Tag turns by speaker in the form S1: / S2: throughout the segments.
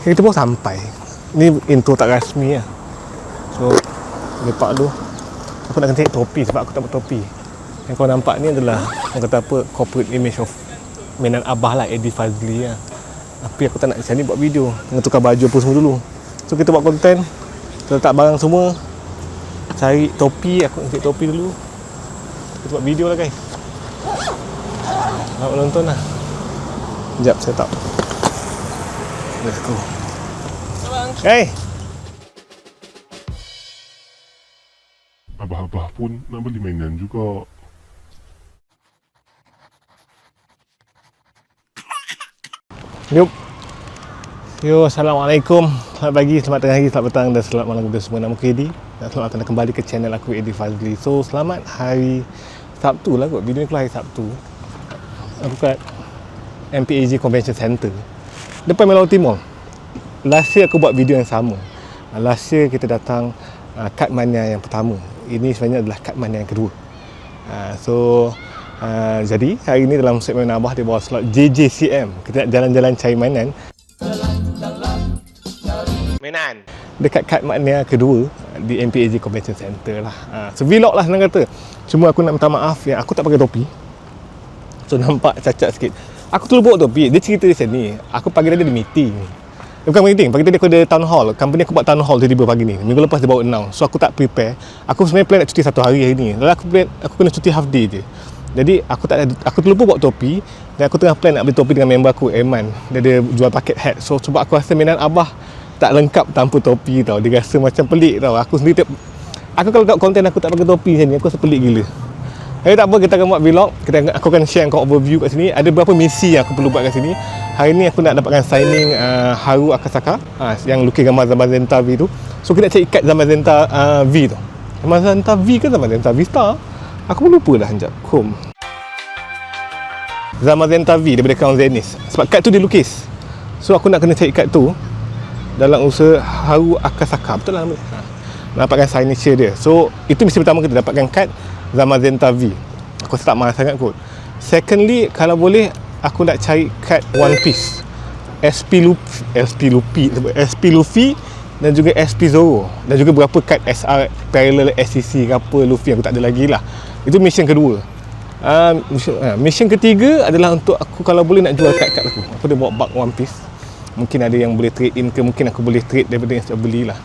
S1: Kita pun sampai. Ni intro tak rasmi lah. So lepak dulu. Aku nak kena cari topi sebab aku tak buat topi. Yang kau nampak ni adalah orang kata apa, corporate image of mainan abah lah, Eddie Fazli lah. Tapi aku tak nak macam ni buat video, kena tukar baju apa semua dulu. So kita buat konten, kita letak barang semua, cari topi. Aku nak cari topi dulu, kita buat video lah guys. Selamat menonton lah. Sekejap saya tak. Let's go. Hey,
S2: Abah-abah pun nak beli mainan juga.
S1: Yup. Yo, Assalamualaikum. Selamat pagi, selamat tengah hari, selamat petang dan selamat malam kepada semua. Nama aku Eddie dan selamat datang kembali ke channel aku, Eddie Fazli. So, selamat hari Sabtu lah kot. Video ni keluar hari Sabtu. Aku kat MPAG Convention Center depan Melawati Mall. Last year aku buat video yang sama. Last year kita datang Kad Mania yang pertama. Ini sebenarnya adalah Kad Mania yang kedua. Jadi hari ini dalam segmen Abah di bawah slot JJCM, kita nak jalan-jalan cari mainan. Dekat Kad Mania kedua di MPAG Convention Center lah. So vlog lah senang kata. Cuma aku nak minta maaf yang aku tak pakai topi. So nampak cacat sikit. Aku terlalu bawa topi. Dia cerita macam ni. Aku pagi tadi ada meeting. Bukan meeting, pagi tadi aku ada town hall. Company aku buat town hall tiba-tiba pagi ni. Minggu lepas dia bawa announce. So aku tak prepare. Aku sebenarnya plan nak cuti satu hari ni. Lalu aku kena cuti half day je. Jadi aku terlupa bawa topi. Dan aku tengah plan nak beli topi dengan member aku, Eman. Dia ada jual paket hat. So sebab aku rasa mainan Abah tak lengkap tanpa topi tau. Dia rasa macam pelik tau. Aku sendiri aku kalau tengok konten aku tak pakai topi macam ni, aku rasa pelik gila. Tapi tak apa, kita akan buat vlog. Aku akan share kau overview kat sini. Ada beberapa misi yang aku perlu buat kat sini. Hari ni aku nak dapatkan signing Haru Akasaka, yang lukis gambar Zamazenta V tu. So kita nak cari kad Zamazenta V tu. Zamazenta V ke Zamazenta Vista? Aku pun lupa dah sekejap. Zamazenta V daripada Crown Zenith. Sebab kad tu dia lukis. So aku nak kena cari kad tu dalam usaha Haru Akasaka. Betul lah nama dia. Dapatkan signature dia. So itu misi pertama, kita dapatkan kad Zamazenta V. Aku rasa tak mahal sangat kot. Secondly, kalau boleh aku nak cari kad One Piece, SP Luffy dan juga SP Zoro, dan juga berapa kad SR parallel SCC ke apa Luffy aku tak ada lagi lah. Itu mission kedua. Mission ketiga adalah untuk aku kalau boleh nak jual kad-kad aku. Aku dah bawa bag One Piece. Mungkin ada yang boleh trade in ke, mungkin aku boleh trade daripada yang sudah belilah.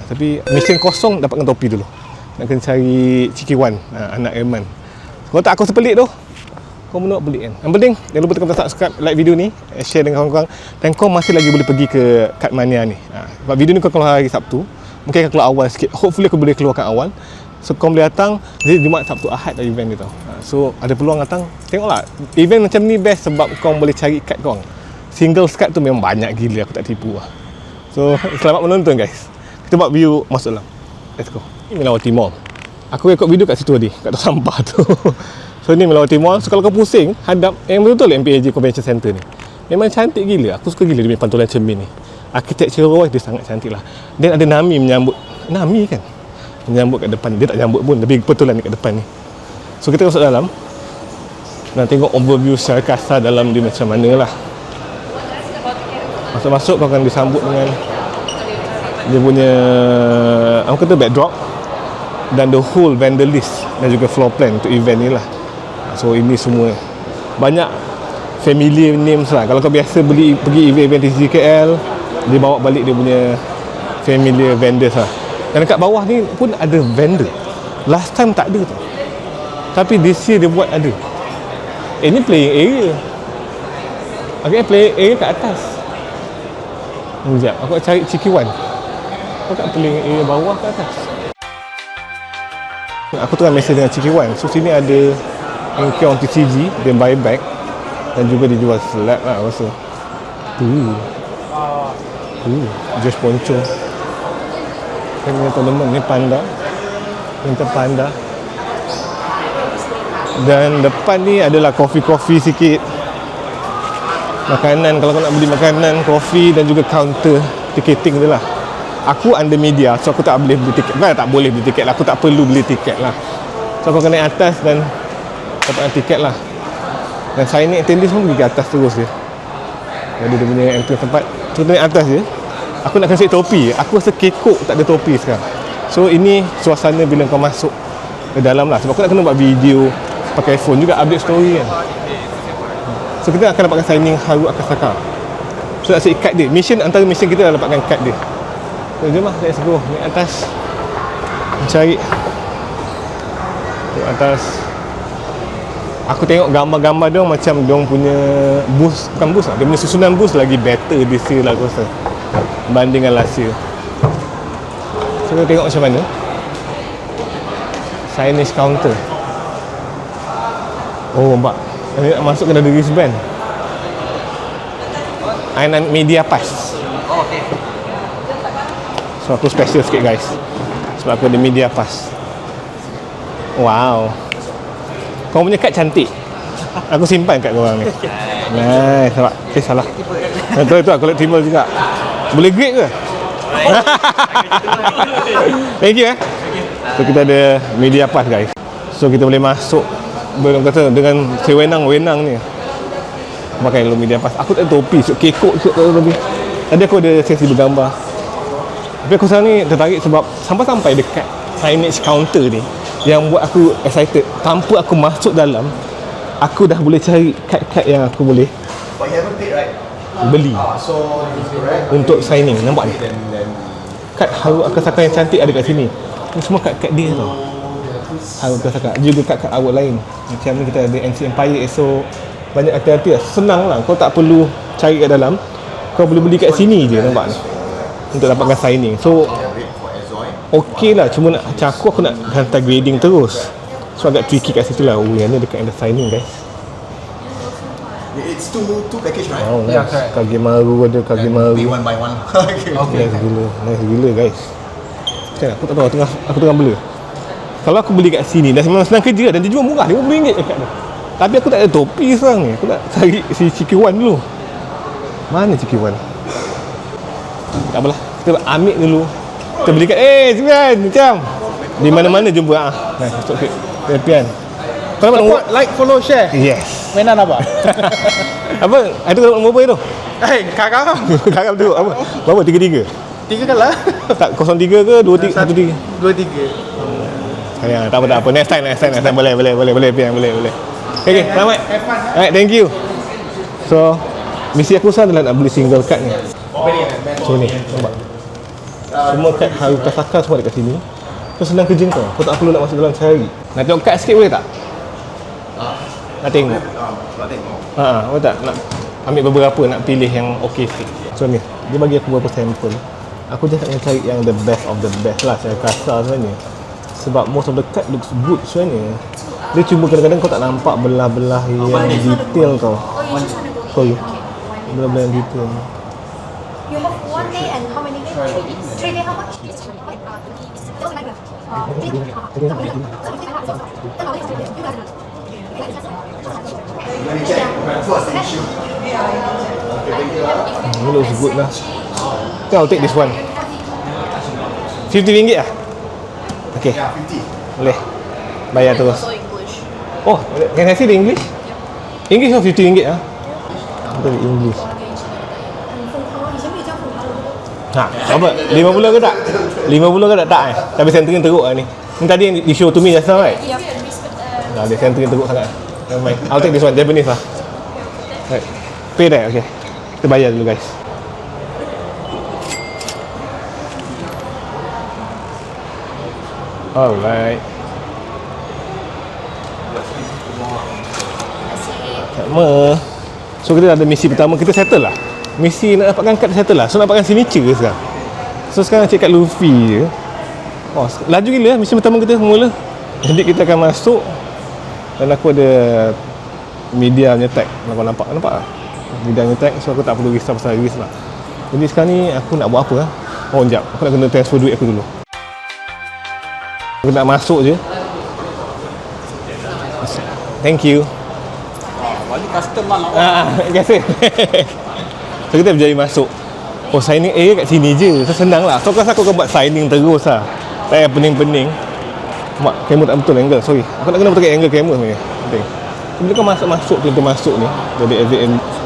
S1: Tapi mission kosong dapatkan topi dulu. Nak kena cari Ciki Wan, anak Eman. Kalau tak aku sepelik tu, kau nak beli kan. Yang penting jangan lupa tekan subscribe, like video ni, share dengan kawan-kawan. Dan kau masih lagi boleh pergi ke Kad Mania ni. Sebab video ni kau keluar hari Sabtu, mungkin akan keluar awal sikit. Hopefully aku boleh keluarkan awal. So kau boleh datang. Jadi Jumaat, Sabtu, Ahad dah event ni tau. So ada peluang datang. Tengoklah, event macam ni best sebab kau boleh cari kad kau. Single kad tu memang banyak gila, aku tak tipu lah. So selamat menonton guys. Kita buat view masuk dalam. Let's go. Ini Melawati Mall. Aku rekod video kat situ tadi, kat sampah tu. So ni Melawati Mall. So kalau kau pusing, hadap yang betul-betul MPAG Convention Center ni. Memang cantik gila. Aku suka gila dia punya pantulan cermin ni. Architecture dia sangat cantik lah. Dan ada Nami menyambut. Nami kan? Menyambut kat depan. Dia tak menyambut pun, lebih betulan kat depan ni. So kita masuk dalam dan tengok overview secara kasar dalam dia macam mana lah. Masuk-masuk kau akan disambut dengan dia punya apa kata backdrop dan the whole vendor list dan juga floor plan untuk event ni lah. So ini semua banyak familiar names lah. Kalau kau biasa pergi event TCKL, dia bawa balik dia punya familiar vendors lah. Dan dekat bawah ni pun ada vendor. Last time tak ada tu, tapi this year dia buat ada. Ini playing area. Okay, playing area kat atas. Sekejap, aku nak cari Ciki Wan. Kau kat playing area bawah ke atas? Aku tengah mesej dengan Ciki Wan. So sini ada Kiong TCG, dia buy back. Dan juga dia jual slab lah rasa. Josh Poncho. Saya punya tournament ni panda. Minta panda. Dan depan ni adalah kopi-kopi sikit. Makanan, kalau kau nak beli makanan, kopi dan juga counter ticketing dia lah. Aku under media, so aku tak boleh beli tiket. Bukan tak boleh beli tiket lah, aku tak perlu beli tiket lah. So aku akan naik atas dan dapatkan tiket lah. Dan signing attendees pun pergi ke atas terus dia. Jadi dia punya entrance tempat tu naik atas je. Aku nak kasi topi. Aku rasa kekok tak ada topi sekarang. So ini suasana bila kau masuk ke dalam lah. Sebab aku nak kena buat video pakai phone juga, update story kan. So kita akan dapatkan signing Haru Akasaka. So nak cari kad dia. Antara mission kita adalah dapatkan kad dia. So jom lah, let's go. Naik atas. Mencari atas. Aku tengok gambar-gambar dia macam dia punya bus, bukan bus lah, dia punya susunan bus lagi better this year lah aku rasa bandingkan last year. So kita tengok macam mana signage counter. Oh nampak, yang nak masuk kena ada wristband. I nak media pass.
S3: Oh, okay.
S1: So aku special sikit guys, sebab aku ada media pass. Wow, kau punya kad cantik. Aku simpan kad korang ni. Nice, nampak? Salah. Itu aku lihat timbul juga. Boleh grade ke? Thank you So kita ada media pass guys. So kita boleh masuk dengan sewenang-wenang ni. Pakai dulu media pass. Aku tak ada topi, so kekok topi. Tadi aku ada sesi bergambar. Tapi aku sekarang ni tertarik sebab sampai-sampai dekat signage counter ni yang buat aku excited. Tanpa aku masuk dalam, aku dah boleh cari kad-kad yang aku boleh
S3: But you haven't paid, right?
S1: beli
S3: So, correct.
S1: untuk signing. Nampak ni? Kad Haru Akasaka yang cantik ada kat sini. Ni semua kad-kad dia tau. Haru Akasaka. Juga kad-kad awal lain. Macam ni kita ada NC Empire, so banyak aktiviti lah. Senang lah. Kau tak perlu cari kat dalam. Kau boleh beli kat sini je, nampak ni, untuk dapatkan signing. So okey lah, cuma macam aku nak hantar grading terus. So agak tricky kat situ lah. Oh yang ni dekat ada signing guys.
S3: It's two package, right?
S1: Oh nice.
S4: Yeah, correct.
S1: Kagemaru ada Kagemaru.
S3: Be one by one. Okay.
S1: Nice gila guys. Macam aku tak tahu, aku tengah bela. Kalau aku beli kat sini, dah memang senang kerja dan dia jual murah, RM50 dekat tu. Tapi aku tak ada topi sekarang ni. Aku nak cari si Ciki Wan dulu. Mana Ciki Wan? Tak apalah, kita ambil dulu. Kita beli kat Cikan, macam di mana-mana jumpa Nice, masuk ke tepian. Kau dapat nombor?
S4: Like, follow, share.
S1: Yes.
S4: Mainan apa?
S1: Apa? Itu kau dapat nombor apa tu?
S4: Kakak.
S1: Kakak tu apa? Berapa? 33?
S4: 3 kan lah.
S1: Tak 03 ke 23? 13?
S4: 2-3.
S1: Sayang, tak apa. Next time. Boleh pian, boleh. Okay, selamat. Alright, thank you. So, misi aku sekarang adalah nak beli single card ni. So ni, nampak? Semua kad Haru Akasaka semua dekat sini. So senang kerja kau. Kau tak perlu nak masuk dalam cari. Nak tengok kad sikit boleh tak? Nak tengok. Boleh tak? Nak ambil beberapa, nak pilih yang okey sikit. So ni, dia bagi aku beberapa sampel. Aku just nak cari yang the best of the best lah, secara kasar sebenarnya. Sebab most of the card looks good sebenarnya. Dia cuma kadang-kadang kau tak nampak belah-belah yang detail tau. Sorry. Belah-belah yang detail.
S5: You have 1 day and how many days? 3 days. 3 days how much?
S1: Ini looks good lah. So I'll take this one. RM50 lah? Okay.
S3: Yeah, 50.
S1: Boleh. Bayar terus.
S5: Also English.
S1: Oh, can I see the English? English or RM50 lah? Kita ada English. Ha, apa? 50 ke tak? 50 ke tak? Tapi centering teruk lah ni. Ni tadi yang di show to me just now, right?
S5: Yeah.
S1: Nah, dia centering teruk sangat. Never mind. I'll take this one, Japanese lah. Right. Pay that, okay. Kita bayar dulu guys. Alright. Sama. So kita ada misi pertama, kita settle lah. Misi nak dapatkan kad settle lah. So nak dapatkan signature ke sekarang? So sekarang cek kat Luffy je. Oh, laju gila misi pertama kita mula. Jadi kita akan masuk. Dan aku ada media punya tag. Nampak lah. Media punya tag. So aku tak perlu risau pasal risk lah. Jadi sekarang ni aku nak buat apa lah? Oh sekejap, aku nak kena transfer duit aku dulu. Aku nak masuk je. Thank you.
S4: Balik custom lah.
S1: Terima kasih. So kita berjaya masuk. Oh signing area kat sini je. So senang lah. So aku rasa aku akan buat signing terus lah. Tak payah pening-pening. Mak, kamera tak betul angle. Sorry. Aku nak kena betul angle kamera sebenarnya. Penting. So, bila kau masuk-masuk, pintu masuk ni. Jadi exit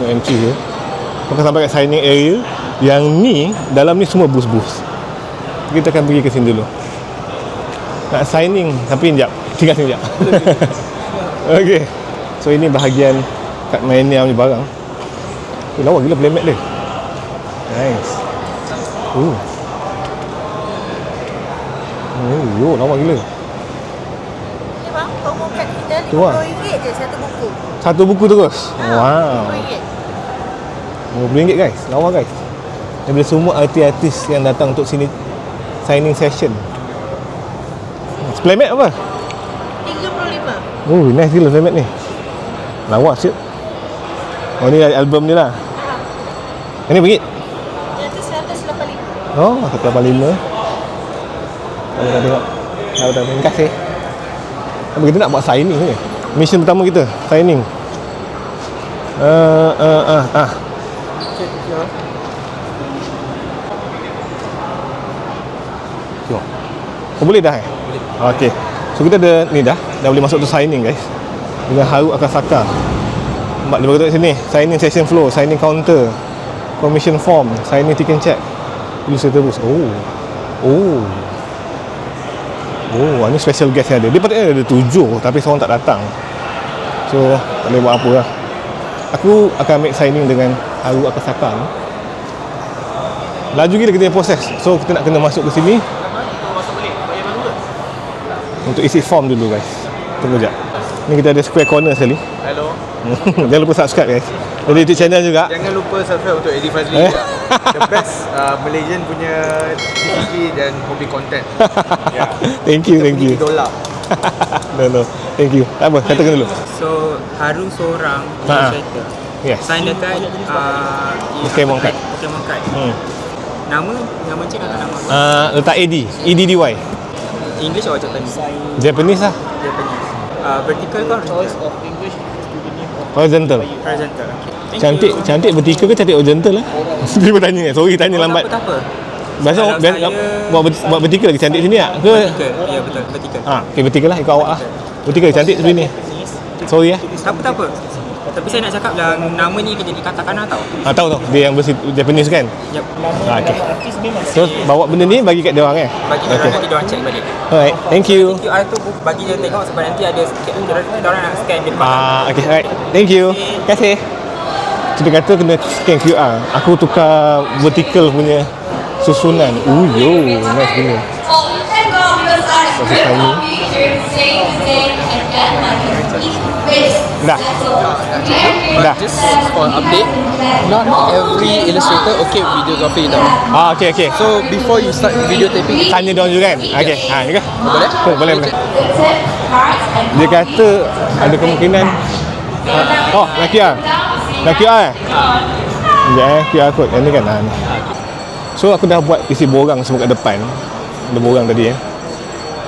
S1: entry je. Maka sampai kat signing area. Yang ni, dalam ni semua bus-bus. Kita akan pergi ke sini dulu. Nak signing, tapi sekejap. Tinggal sini sekejap. Okay. So ini bahagian kat Mania punya barang. Lawa gila playmat dia. Nice. Lawa gila.
S5: Ni bang, promo kad kita
S1: Tu lah.
S5: RM50 je satu buku.
S1: Satu buku terus. Wow.
S5: RM50.
S1: RM50 guys. Lawa guys. Daripada semua artis-artis yang datang untuk sini signing session. Playmat apa?
S5: RM35.
S1: Oh, nice gila playmat ni. Lawa siap. Oh, ni album ni lah. Ini ringgit.
S5: Yang tu RM185.
S1: Oh, 185. Kita tengok. Terima kasih. Apa kita nak buat signing ni? Mission pertama kita, signing. Tengok. Oh, boleh dah Boleh. Okey. So kita dah ni dah boleh masuk tu signing guys. Dengan Haru Akasaka. Nampak dia berkata sini, signing session flow, signing counter, commission form, signing ticket check. Dulu saya terus. Ni special guest yang ada. Dia patutnya ada 7 tapi seorang tak datang. So tak boleh buat apa lah. Aku akan make signing dengan Haru Akasaka ni. Laju gila kita punya proses. So kita nak kena masuk ke sini untuk isi form dulu guys. Tunggu sekejap. Ni kita ada square corner sekali.
S4: Hello.
S1: Jangan lupa subscribe guys. Ada YouTube channel juga.
S4: Jangan lupa subscribe untuk Eddie Fazli juga. The best Malaysian punya TVG dan hobi content. Yeah.
S1: Thank you.
S4: Idola.
S1: No. Thank you. Tak apa, katakan dulu.
S6: So Haru seorang
S1: Ha.
S6: illustrator.
S1: Yes.
S6: Sign dekat
S1: Pokemon card.
S6: Pokemon card. Nama cik atau nama
S1: Letak EDDY.
S6: English or Japanese?
S1: Japanese lah.
S6: Japanese. Vertical kan horizontal?
S1: Horizontal.
S6: Horizontal. Thank you.
S1: Cantik vertical ke cantik horizontal lah? Dia bertanya kan. Sorry tanya lambat.
S6: Tak apa.
S1: Biasa
S6: Kalau saya-
S1: buat vertical lagi cantik sini tak? Ke?
S6: Vertical. Ya betul, vertical.
S1: Okay, vertical lah ikut awak lah. Vertical cantik sebelah ni. Sorry ya.
S6: Tak apa. Tapi saya nak cakap yang nama ni jadi katakana tau.
S1: Tahu dia yang Japanese kan?
S6: Yep.
S1: Okay. So bawa benda ni bagi kat dia orang
S6: Bagi dia orang nanti dia orang check balik.
S1: Alright, thank you.
S6: QR tu bagi dia tengok sebab nanti ada sikit dia orang nak scan dia.
S1: Okay, alright. Thank you. Terima kasih. So, dia kata kena scan QR. Aku tukar vertical punya susunan. Nice gila. Dah.
S7: Just for an update, not every illustrator okay with videography tau.
S1: Okay.
S7: So before you start video taping,
S1: Tanya dia orang juga kan? Okay. Ni ke?
S7: boleh?
S1: Boleh. Dia kata ada kemungkinan nak QR. Nak QR Sekejap QR code. Yang ni kan? Ni. So aku dah buat isi borang semua kat depan. Ada borang tadi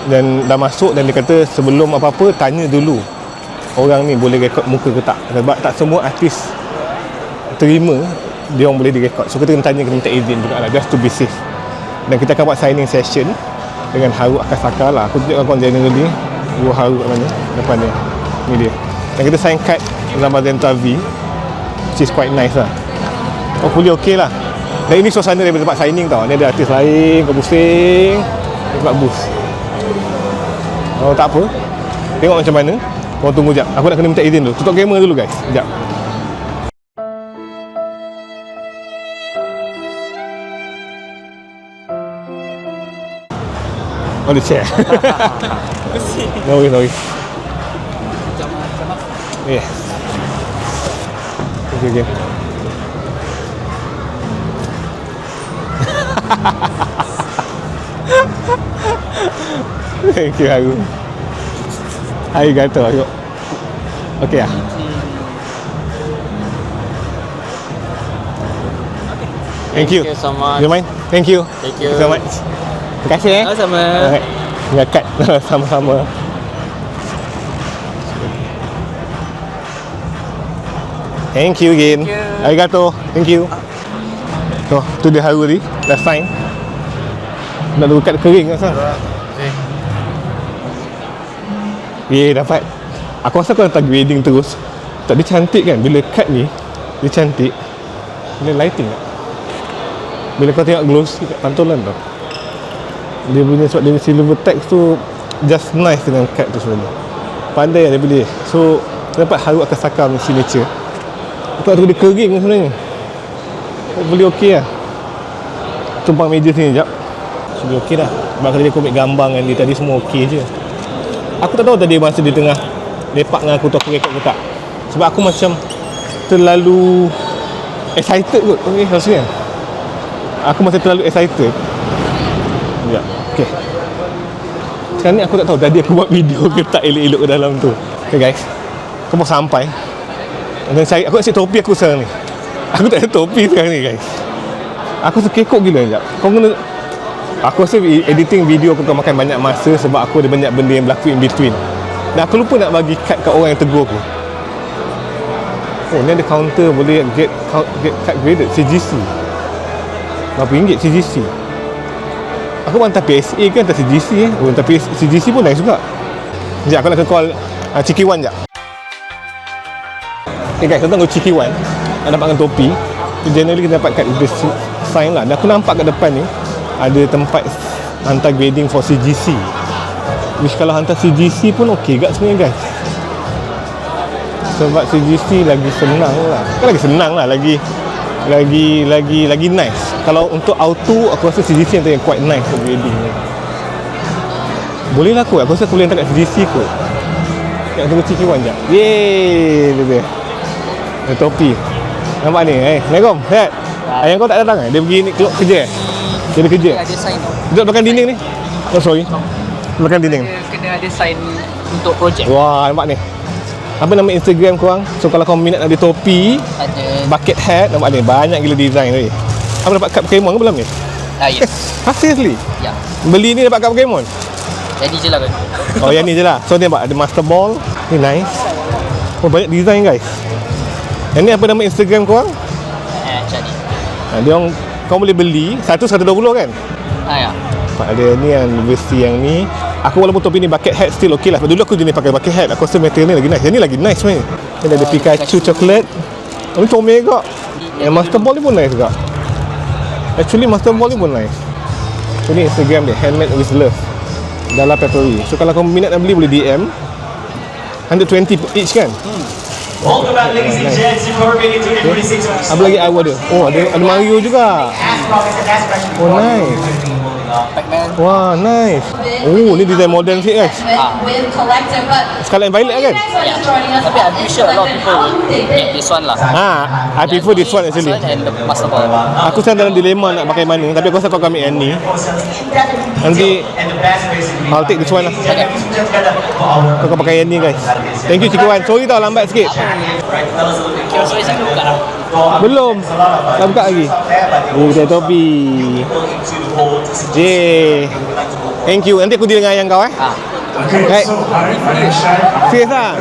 S1: dan dah masuk dan dia kata sebelum apa-apa tanya dulu orang ni boleh rekod muka ke tak, sebab tak semua artis terima dia orang boleh direkod. So kita kena tanya, kena minta izin juga lah, just to be safe. Dan kita akan buat signing session dengan Haru Akasaka lah. Aku tunjukkan kau generally Haru kat mana depan ni. Ni dia. Dan kita sign card dalam Magenta V, which is quite nice lah. Hopefully okay lah. Dan ini suasana daripada tempat signing tau. Ni ada artis lain, kau pusing tempat booth. Oh tak apa. Tengok macam mana. Korang tunggu jap. Aku nak kena minta izin dulu. Tutup kamera dulu guys. Sekejap. Oh dia share. No worries. Yeah. Okay. Thank you Haru. Arigato. Okay lah. Thank you.
S7: Thank you so much.
S1: You mind? Thank you.
S7: Thank you.
S1: So much. Terima kasih
S7: Sama-sama.
S1: Alright. Tinggal cut sama-sama. Thank you again. Arigato. Thank you. So, tu dia Haru tadi. Dah sign. Nak tunggu kad kering kan? Dapat. Aku rasa kau datang grading terus. Tak, dia cantik kan. Bila kad ni dia cantik. Dia lighting tak? Bila kau tengok glossy kat pantulan tu, dia punya sebab dia silver text tu just nice dengan cut tu sebenarnya. Pandai lah dia boleh. So dapat Haru Akasaka punya signature. Aku tu dia kering sebenarnya. Boleh okey lah. Tumpang meja sini sekejap. So dia okey dah. Sebab kalau dia ambil gambar dengan dia tadi semua okey je. Aku tak tahu tadi masa dia tengah lepak dengan aku tu aku rekod ke tak. Sebab aku macam terlalu excited kot. Okay, rasanya aku masih terlalu excited. Sekejap. Okay. Sekarang ni aku tak tahu tadi aku buat video ke tak elok-elok ke dalam tu. Okay guys, aku mau sampai. Dan aku nak cari topi aku sekarang ni. Aku tak ada topi sekarang ni guys. Aku sekekok gila sekejap. Kau kena, aku rasa editing video aku akan makan banyak masa sebab aku ada banyak benda yang berlaku in between. Dan aku lupa nak bagi cut kat orang yang tegur aku. Oh, ni ada counter boleh get cut graded CGC. Berapa ringgit CGC? Aku pun hantar PSA ke hantar CGC Oh, hantar CGC pun nice juga. Sekejap, aku nak call Ciki Wan sekejap. Okay guys, tentang Ciki Wan nak dapatkan topi, generally kita dapat kat sign lah. Dan aku nampak kat depan ni ada tempat hantar grading for CGC, which kalau hantar CGC pun okey gak sebenarnya guys. Sebab CGC lagi senang lah. Kan lagi senang lah, lagi nice. Kalau untuk auto, aku rasa CGC yang quite nice for grading. Boleh lah kot, aku rasa aku boleh hantar kat CGC kot. Nak tunggu Ciki Wan sekejap. Yeay, dia ada topi. Nampak ni, Assalamualaikum, sihat? Ayah kau tak datang Dia pergi ni keluar kerja Dia ada kerja?
S7: Ada sign tau.
S1: Duduk belakang dinding ni? Oh sorry, belakang dinding.
S7: Kena ada sign untuk projek.
S1: Wah, nampak ni. Apa nama Instagram korang? So kalau kau minat nak ada topi,
S7: Ada.
S1: bucket hat, nampak ni, banyak gila design tadi. Apa dapat kad Pokemon ke belum ni?
S7: Yes.
S1: Seriously?
S7: Ya.
S1: Beli ni dapat kad Pokemon?
S7: Jadi je lah kan.
S1: Oh yang ni je lah. So ni nampak ada Master Ball. Ni nice. Oh banyak design guys. Yang ni apa nama Instagram korang?
S7: Macam ni.
S1: Dia orang, kau boleh beli satu 120 kan?
S7: Ya.
S1: Ada ni yang versi yang ni. Aku walaupun topi ni bucket hat still okey lah. Dulu aku jenis pakai bucket hat. Aku rasa material ni lagi nice. Yang ni lagi nice sebenarnya. Ni ada Pikachu coklat. Ini comel juga. Yang Master Ball ni pun nice juga. Actually Master Ball ni pun nice. So ni Instagram dia, Handmade with Love, Dala Peppery. So kalau kau minat nak beli boleh DM. 120 each kan?
S8: Welcome back, ladies and gents. You've already made it to the 26 episode.
S1: Apa lagi aku ada? Oh ada Mario juga. Oh nice. Wah nice. Oh ni design modern sikit guys. Scarlet and Violet kan?
S7: Tapi I'm pretty sure a lot of people will get this one lah.
S1: I prefer this one actually.
S7: This one and the Master Ball.
S1: Aku sekarang dalam dilema nak pakai mana, tapi aku rasa kau ambil yang ni. Nanti I'll take this one lah. Kau pakai yang ni guys. Thank you Cik Wan. Sorry tau lambat sikit.
S7: Kiosk Rising tu buka lah.
S1: Belum. Tak buka lagi. Kita topi. Jee. Thank you. Nanti aku deal dengan ayang kau Right. Serius lah.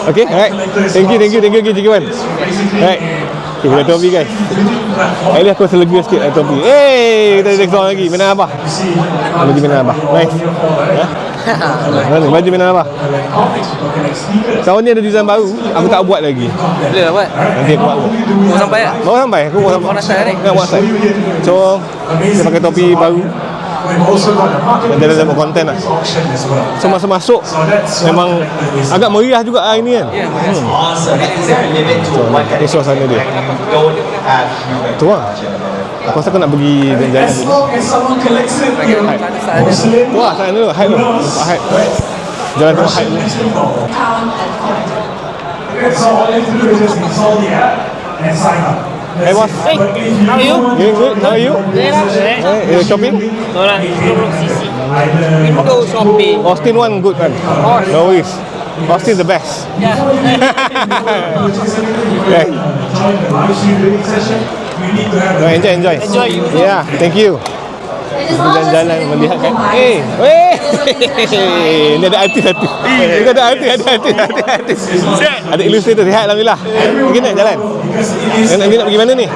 S1: Okay, alright. Thank you Cik Wan. Right. Okay, kita topi guys. Ini aku rasa lega sikit topi. Kita ada seorang lagi. Mana Abah? Baju mana Abah? Nice. Mana baju mana Abah? Tahun ni ada design baru. Aku tak buat lagi.
S7: Boleh lah buat.
S1: Nanti aku buat.
S7: Baru sampai lah.
S1: Baru sampai. Aku buat sampai.
S7: Kau nak start ni?
S1: Nak buat start. So, kita pakai topi baru. Dan dia ada buat konten lah. So masa masuk memang agak meriah juga ini kan. Ini suasana dia. Tu lah. Aku rasa aku nak pergi jalan dulu. Wah, sana dulu. Hide dulu. Nampak hide. Jalan tengok hide dulu. Hey boss.
S6: Hey, how are you?
S1: You good? How are you? You shopping?
S6: No lah, belum sisi. We go shopping.
S1: Austin one good kan? No worries. Austin the best.
S6: Yeah.
S1: Okay. No, enjoy.
S6: Enjoy.
S1: Yeah, thank you. Jalan-jalan melihat kan. Ni ada artis satu. Kita ada artis. Ada illustrator sihat alhamdulillah. Pergi nak jalan. Nanti nak pergi mana ni?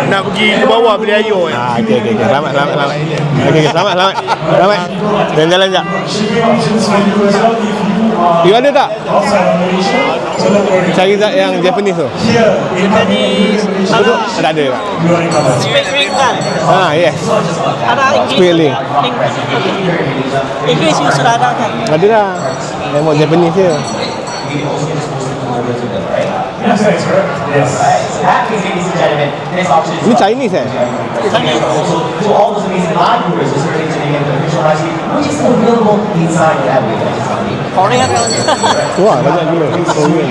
S8: Nak pergi ke bawah beli air.
S1: Okey. Selamat. Okey, selamat. Jalan-jalan jap. You ada tak? Charizard yang Japanese tu?
S6: Japanese.
S1: Tak ada tak?
S6: Speed ring kan?
S1: Yes.
S6: Ada
S1: Speed ring.
S6: English sudah ada kan?
S1: Ada dah. Yang mau Japanese je.
S8: Yes, ladies and gentlemen, this option is
S1: Ini Chinese
S8: to all those amazing live viewers is ready to begin the official live stream, which is available inside the app.
S6: Korean.
S1: Wah, banyak gila. Korean.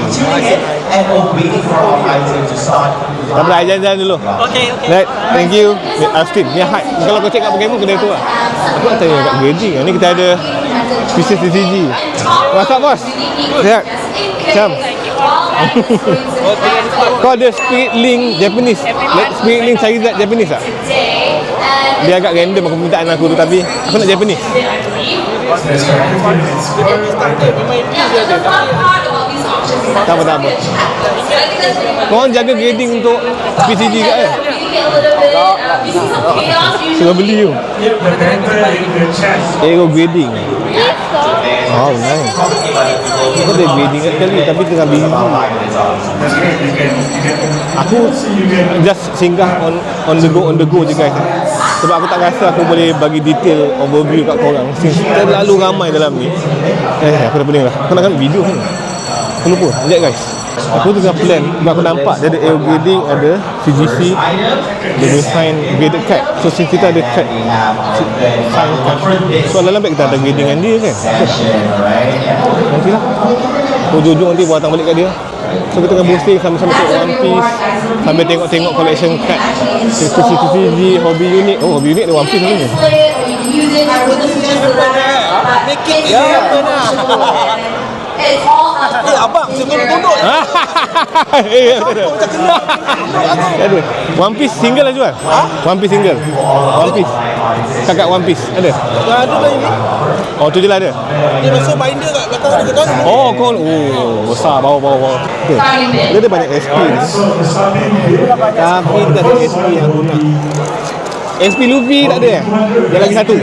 S8: And waiting for our item to start.
S1: Tak apa, jalan-jalan dulu.
S6: Okay.
S1: Right, thank you. Austin, ni hype. Kalau kau check kat Pokemon, kedai tu lah. Aku nak tanya kat grading. Ni kita ada Species TCG. What's up, bos? Sihat? Macam? Kau ada Spirit Link Japanese? Spirit Link Charizard Japanese tak? Dia agak random permintaan aku tu, tapi aku nak Japanese. Tak apa. Korang jaga grading untuk PCG kat kan? Suruh beli tu. Aero grading. Oh, nice. Aku ada grading kat kali, tapi tengah bingung. Aku just singgah on the go je guys. Sebab aku tak rasa aku boleh bagi detail overview kat korang. Terlalu ramai dalam ni. Aku dah pening lah. Aku nak ambil video ni. Aku lupa. Sekejap guys. Aku tengah plan. Aku nampak dia ada air grading, ada CGC, dia ada sign graded card. So since kita ada card sign card, so dalam baik kita ada gradingan dia kan. Nantilah hujung-hujung nanti buat datang balik kat dia. So kita tengah boosting sama-sama tengok One Piece, sambil tengok collection card CGC, Hobby Unit. Oh, Hobby Unit ada One Piece ni.
S6: Make it happen lah. Abang, sebelum duduk.
S1: Ada. One Piece single lah jual. One Piece single. One Piece. Kakak One Piece ada.
S6: Ada lah ini.
S1: Oh, tu je lah ada.
S6: Dia masuk binder kat belakang dia kan.
S1: Oh, kau. Oh, besar bawa. Dia ada banyak SP ni. Tapi tak ada SP yang aku nak. SP Luffy tak ada. Yang lagi satu.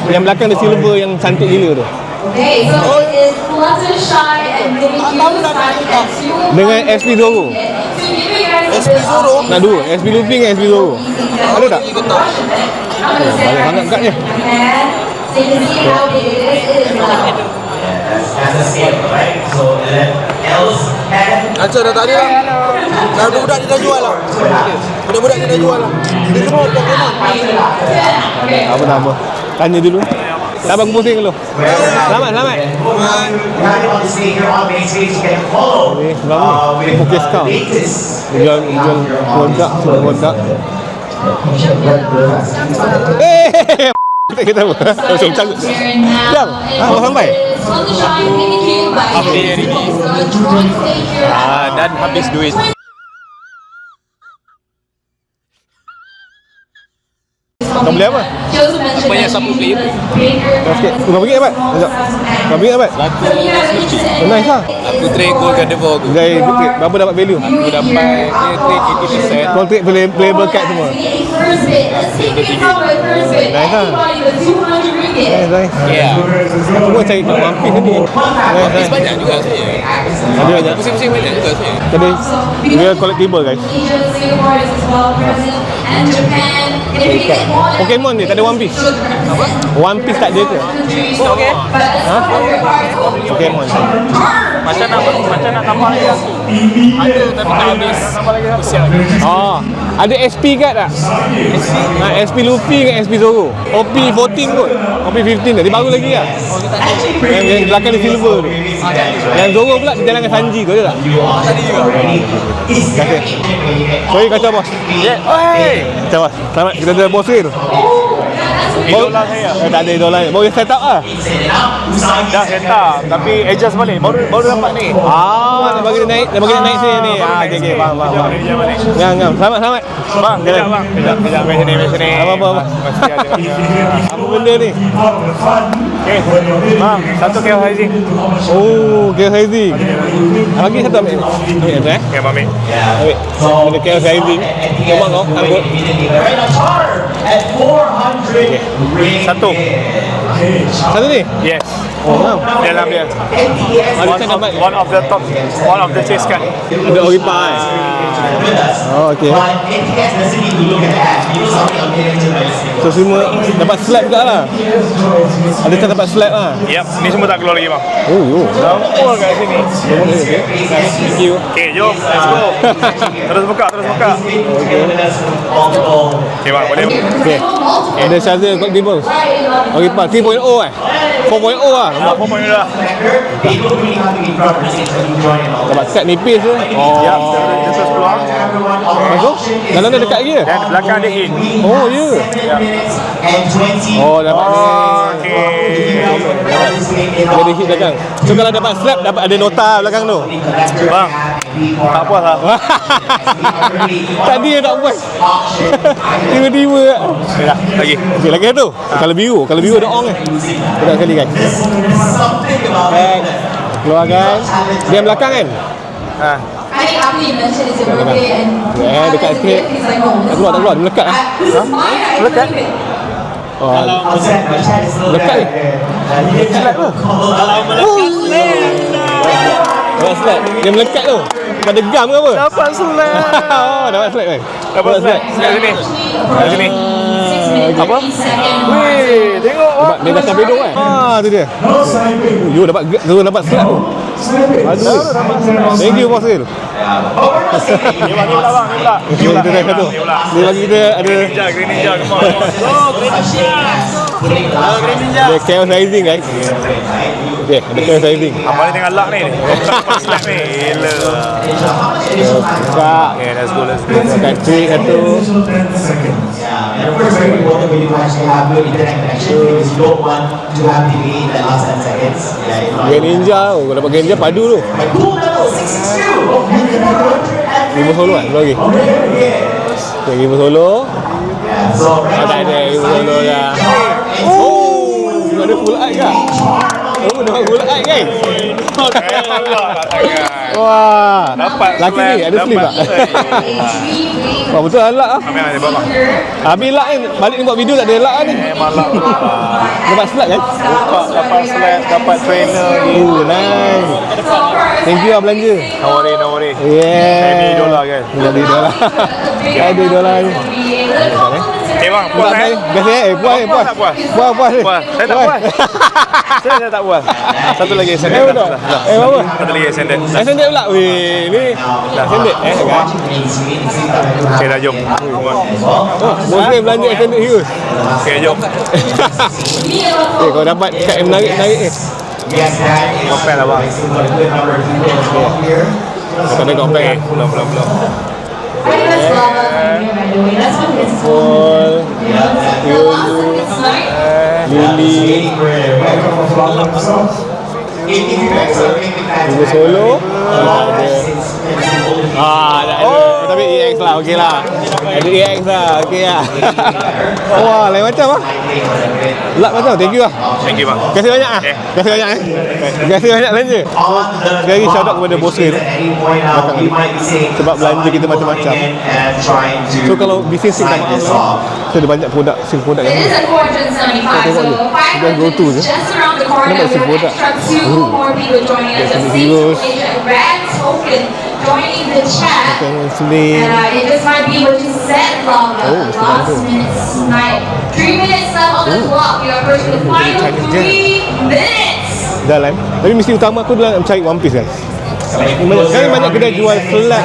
S1: Yang belakang ada silver yang cantik gila tu.
S9: Okay, so it is Fluttershy and Mimikyu
S1: Dengan SP Zoro.
S9: SP Zoro?
S1: Nak dua. SP Luffy dengan SP Zoro. Ada tak? Banyak sangat kadnya.
S9: So you can see how big it is.
S8: As a scale, right? So then else can.
S4: Acah dah tak ada lah. Dah budak dia dah jual lah. Budak-budak dia dah jual lah. Dia semua Pokemon.
S1: Apa nama? Tanya dulu. Sabar aku pusing dulu. Selamat.
S8: Now on the stage here on main stage, you get to follow with
S1: Pokescout.
S8: latest.
S1: Jual produk. Kita tahu. Langsung cakap. Jam. Apa sampai?
S7: Dan habis duit.
S1: Kau beli apa?
S7: Banyak sapu player.
S1: Sikit. Berapa ringgit dapat? Berapa ringgit dapat? Oh, nice lah.
S7: Aku trade gold Gardevoir aku.
S1: Gaya trade. Berapa dapat value?
S7: Aku dapat dia trade 80%.
S1: Kau trade playable card semua. Nice lah. Nice.
S7: Yeah.
S1: Aku pun cari kat One Piece ni. Nice.
S7: Banyak juga saya.
S1: Ada banyak.
S7: Pusing-pusing banyak juga saya.
S1: Jadi, dia collectible guys. Pokemon ni tak ada One Piece. Apa? One Piece tak ada ke?
S6: Oh, okay.
S1: Ha? Pokemon.
S6: Macam nak tambah lagi aku. Ada tapi tak habis. Tambah lagi aku.
S1: Oh, ada SP card tak? SP Luffy dengan SP Zoro. OP 14 kot. OP 15 dah. Dia baru lagi lah. Yang belakang dia silver tu. Yang Zoro pula dia jalan dengan Sanji tu ada tak?
S6: Tadi juga.
S1: Terima kasih. Sorry kacau bos.
S6: Oi.
S1: Kacau bos. Selamat kita ada bos tu.
S6: Idola saya.
S1: Tak ada idola. Baru set up lah.
S6: Dah set up tapi adjust balik. Baru dapat ni.
S1: Nak bagi dia naik sini ni. Okey, faham. Ngam. Selamat.
S6: Bang, kejap bang. Kejap mai sini.
S1: Apa.
S6: Mesti ada.
S1: Apa benda ni?
S6: Okey. Bang, satu KL Rising.
S1: Oh, KL Rising. Lagi satu ambil ni. Ambil
S6: Okey, ambil.
S1: Ambil. Benda KL Rising. Tengok kau, angkut.
S8: At 400
S6: Satu.
S1: Satu ni?
S6: Yes.
S1: Oh, wow.
S6: Dalam dia. One of the top, one of the chase card.
S1: Ada Oripa Oh, okay. So semua dapat slab juga lah. Ada tak dapat slab lah?
S6: Yep, ni semua tak keluar lagi bang.
S1: Oh, yo.
S6: Semua kat sini.
S1: Thank you.
S6: Okay, jom, let's go. Terus buka. Okay bang, boleh.
S1: Okay. Ada Shazir Collectibles. Oripa 3.0 4.0 lah.
S6: Nampak 4.0 dah.
S1: Dapat set nipis je. Oh.
S6: Yep, dia terus keluar.
S1: Masuk? Dalam dia dekat lagi ke?
S6: Dan belakang dia in.
S1: Oh, ya. Oh, dapat ni.
S6: Okay.
S1: Ada hit belakang. So kalau dapat slap, dapat ada nota belakang tu.
S6: Bang, tak puas lah.
S1: Tadi dia tak puas. Tiba-tiba.
S6: Okay dah, lagi.
S1: Okay, lagi satu. Kalau biru ada on kan. Kita sekali guys. Back. Keluarkan. Dia yang belakang kan?
S6: Ha.
S9: I think after you mentioned it's your birthday and
S1: Dekat sikit.
S9: he's like, no,
S1: Tak keluar. Dia melekat lah.
S9: this is mine. I
S6: Melekat?
S9: believe it.
S1: Oh, melekat ni. Slap lah. Dapat slap. Dia melekat tu. Pada gam ke apa?
S6: Dapat slap.
S1: Oh, dapat slap kan?
S6: Dapat slap. Kat sini. Kat sini.
S1: Apa?
S6: Weh, tengok.
S1: Dia macam bedok kan? Tu dia. Yo, dapat slap tu. Aduh. Thank you Bos Sil.
S6: Ni pula.
S1: Kita dah satu. Dia bagi kita ada
S6: Green Ninja, come on. Green Ninja.
S1: ada Chaos Rising guys. Okay, ada Chaos Rising.
S6: Abang ni tengah luck ni. Dapat slap ni. Gila.
S1: Buka.
S6: Okay, let's go.
S1: Dekat trick satu.
S8: And of course, very important when you actually have good internet connection because you don't want to have delay in the last 10 seconds.
S1: Game Ninja tu. Kau dapat Game Ninja padu tu.
S8: Cool level 662.
S1: Game solo kan? Belum lagi. Okay, game solo. Tak ada game solo dah. Oh, ada full art ke? Oh, dapat full art guys. Wah.
S6: Dapat
S1: laki ni ada sleeve tak? Wah, betul lah lah.
S6: Ambil ada bapak.
S1: Habis lak ni, balik ni buat video tak ada lak ni.
S6: Memang luck.
S1: Dapat slap kan?
S6: Dapat slap, dapat trainer ni.
S1: Oh, nice. Thank you lah belanja.
S6: No worry.
S1: Yeah.
S6: Ini $1 guys.
S1: Beli $1. Ada $1 ni.
S6: Eh bang, puas
S1: Puas
S6: eh?
S1: Biasa puas.
S6: tak puas?
S1: Puas.
S6: Puas. Saya tak puas. Saya tak puas. Satu lagi extended.
S1: Betul. Apa?
S6: Satu lagi extended.
S1: Extended pula. Weh, ni extended kan?
S6: Okay dah jom.
S1: Oh, boleh belanja extended heroes.
S6: Okay jom.
S1: Kau dapat kat yang menarik ni.
S6: Compare lah bang.
S1: Kau dah compare.
S6: Belum.
S9: I think that's love. That's what it is.
S1: Paul, Lily, Juga solo. Ada. Tapi EX lah, okey lah. Ada EX lah, okey lah. Wah, lain macam lah. Lak macam, thank you lah.
S6: Thank you bang.
S1: Terima kasih banyak lah. Terima kasih banyak Terima kasih banyak belanja. Sekali lagi shout out kepada Bos Sil. Sebab belanja kita macam-macam. So kalau bisnes sing tak maaf lah. So ada banyak produk, sing produk
S9: It
S1: yang
S9: is at 475, so 500
S1: go to je.
S9: just around the corner.
S1: Nampak
S9: We
S1: si
S9: have
S1: produk.
S9: extra 2 more people joining us.
S1: Some
S9: The
S1: heroes.
S9: Red Token joining the chat.
S1: tengok sling.
S9: And it just might be what you said, Lava. Last minute snipe. 3 minutes left on the clock. We are first to the final 3 minutes.
S1: Jalan. Tapi misi utama aku adalah mencari One Piece guys. Sekarang banyak kedai jual slab.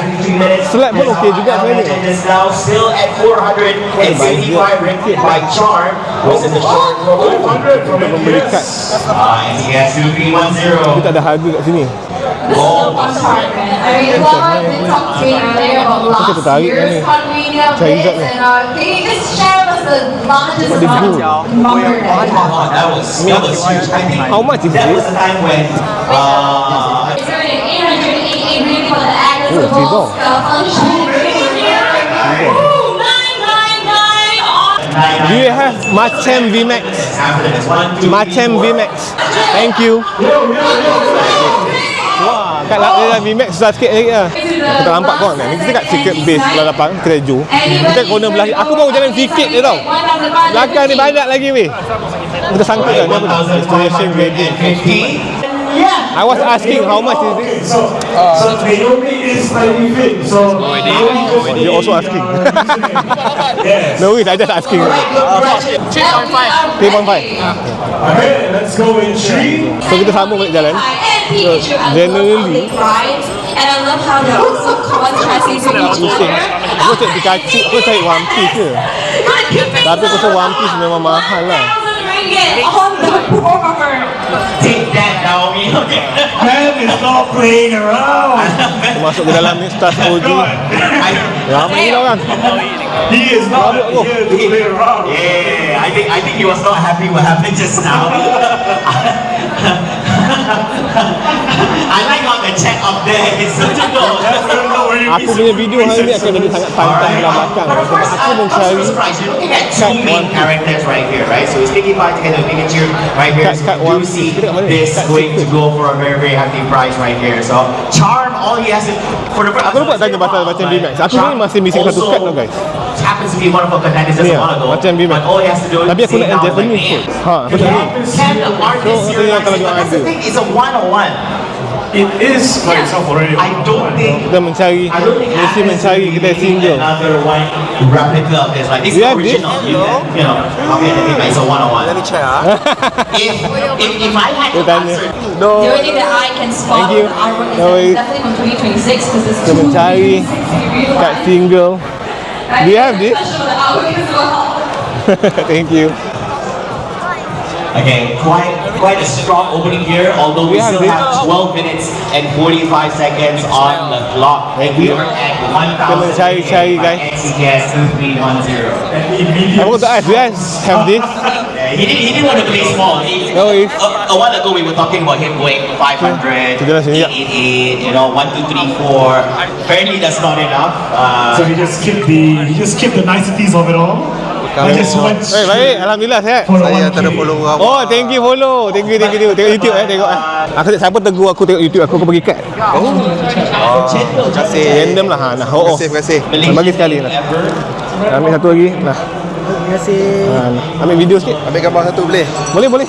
S1: Slab pun okey juga sebenarnya.
S8: Now still at 475 ranked by Charm. Was it the short for 500 from
S1: Membeli kad.
S8: NTS 2310.
S1: Tapi tak ada harga kat sini.
S9: This is the fun part, man. I mean, Lava did talk to me earlier about last
S1: tertarik
S9: year's
S1: ni.
S9: Convenia
S1: Cari
S9: bit,
S1: zat ni.
S9: and can you just share with us the largest
S1: What did you do?
S9: amount of
S8: That was huge. I think
S1: How much is
S8: that
S1: it?
S8: was the time when
S9: It's earning 888 really for the Atlas
S1: Oh,
S9: of
S1: T-ball.
S9: all function. Ooh, 999 on.
S1: Do you have Macam VMAX?
S8: after this 1, 2,
S1: Macam VMAX. Thank you. Wah, kat lah VMAX susah sikit lagi lah. Kita nampak kau ni. Kita kat secret base belah depan, kedai Joe. Kita corner belah. Aku baru jalan sikit je tau. Belakang ni banyak lagi weh. Kita sangkut kan apa ni? Destination wedding. I was asking how much is it?
S10: Naomi is slightly fit, so
S1: You also asking. No worries, I just asking.
S6: 3.5.
S1: 3.5.
S10: okay, let's go in 3.
S1: So kita sambung balik jalan. Generally,
S9: and I love how they're also contrasting to each
S1: pusing.
S9: other.
S1: Aku cek Pikachu, aku cari One Piece je. Tapi aku rasa One Piece memang mahal lah.
S9: On the performer.
S8: Take that, Naomi.
S10: Man is not playing around.
S1: Aku masuk ke dalam ni, Stars OG. Ramai gila orang.
S10: He is not here to play around.
S8: Yeah, I think he was not happy what happened just now. I like on the chat up there. It's such a goal.
S1: Aku punya video hari ni akan jadi sangat panjang belah belakang. Sebab aku mencari
S8: You're looking at two main characters right here, right? So it's Sticky Pie together with Pikachu right here. So
S1: Cut
S8: you
S1: one
S8: do see
S1: piece.
S8: this going to go for a very, very hefty price right here. So Charm, all he has to for the.
S1: Aku lupa tanya pasal macam B-Max. Aku ni masih missing satu card tau guys.
S8: Happens to be one of our contenders just a
S1: Yeah,
S8: while ago.
S1: macam B-Max.
S8: But all he has to do is
S1: Tapi aku nak yang Japanese pun. Ha, aku tak ni.
S8: Can the market
S1: So,
S8: serialize
S1: kalau
S8: it?
S1: dia
S8: But that's the
S1: ada.
S8: thing, it's a one-on-one.
S10: It is by itself already.
S8: I don't think.
S1: Kita mencari,
S8: I don't think
S1: mesti
S8: Apple is
S1: mencari kedai
S8: making
S1: single.
S8: another one replica of this. Like this is
S1: You
S8: the
S1: have this?
S8: original. You know, okay, it's a one-on-one.
S4: Let me check ah.
S8: If I had
S1: Dia
S8: to
S1: tanya.
S8: answer,
S9: The only thing that I can spot
S1: Thank you.
S9: with artwork is
S1: No
S9: that
S1: worries.
S9: it's definitely from 2026 because it's
S1: Kita mencari kad single. Do you have this? Thank you.
S8: okay, quite a strong opening here. Although we
S1: Yeah,
S8: still
S1: this-
S8: have 12 minutes and 45 seconds on the clock.
S1: Thank
S8: We
S1: you.
S8: are at
S1: cari,
S8: 1,000
S1: guys.
S8: NCS 2310.
S1: Aku tak do you guys have this?
S8: He didn't want to play small.
S1: No worries.
S8: A while ago we were talking about him going 500,
S1: Kita dah sini, ya.
S8: 888, you know, 1, 2, 3, 4. Apparently that's not enough.
S10: So he just skipped the niceties of it all. I just went
S1: Baik, alhamdulillah sihat.
S10: for the
S4: Saya
S10: 1K.
S4: antara follower awak.
S1: Oh, thank you follow. Thank you. Tengok YouTube tengok. Aku tak siapa tegur aku tengok YouTube aku pergi kad.
S4: Terima kasih.
S1: Random lah ha. Nah,
S4: Terima kasih.
S1: Bagi sekali lah. Ambil satu lagi. Nah.
S4: Terima kasih.
S1: Ambil video sikit.
S4: Ambil gambar satu boleh?
S1: Boleh.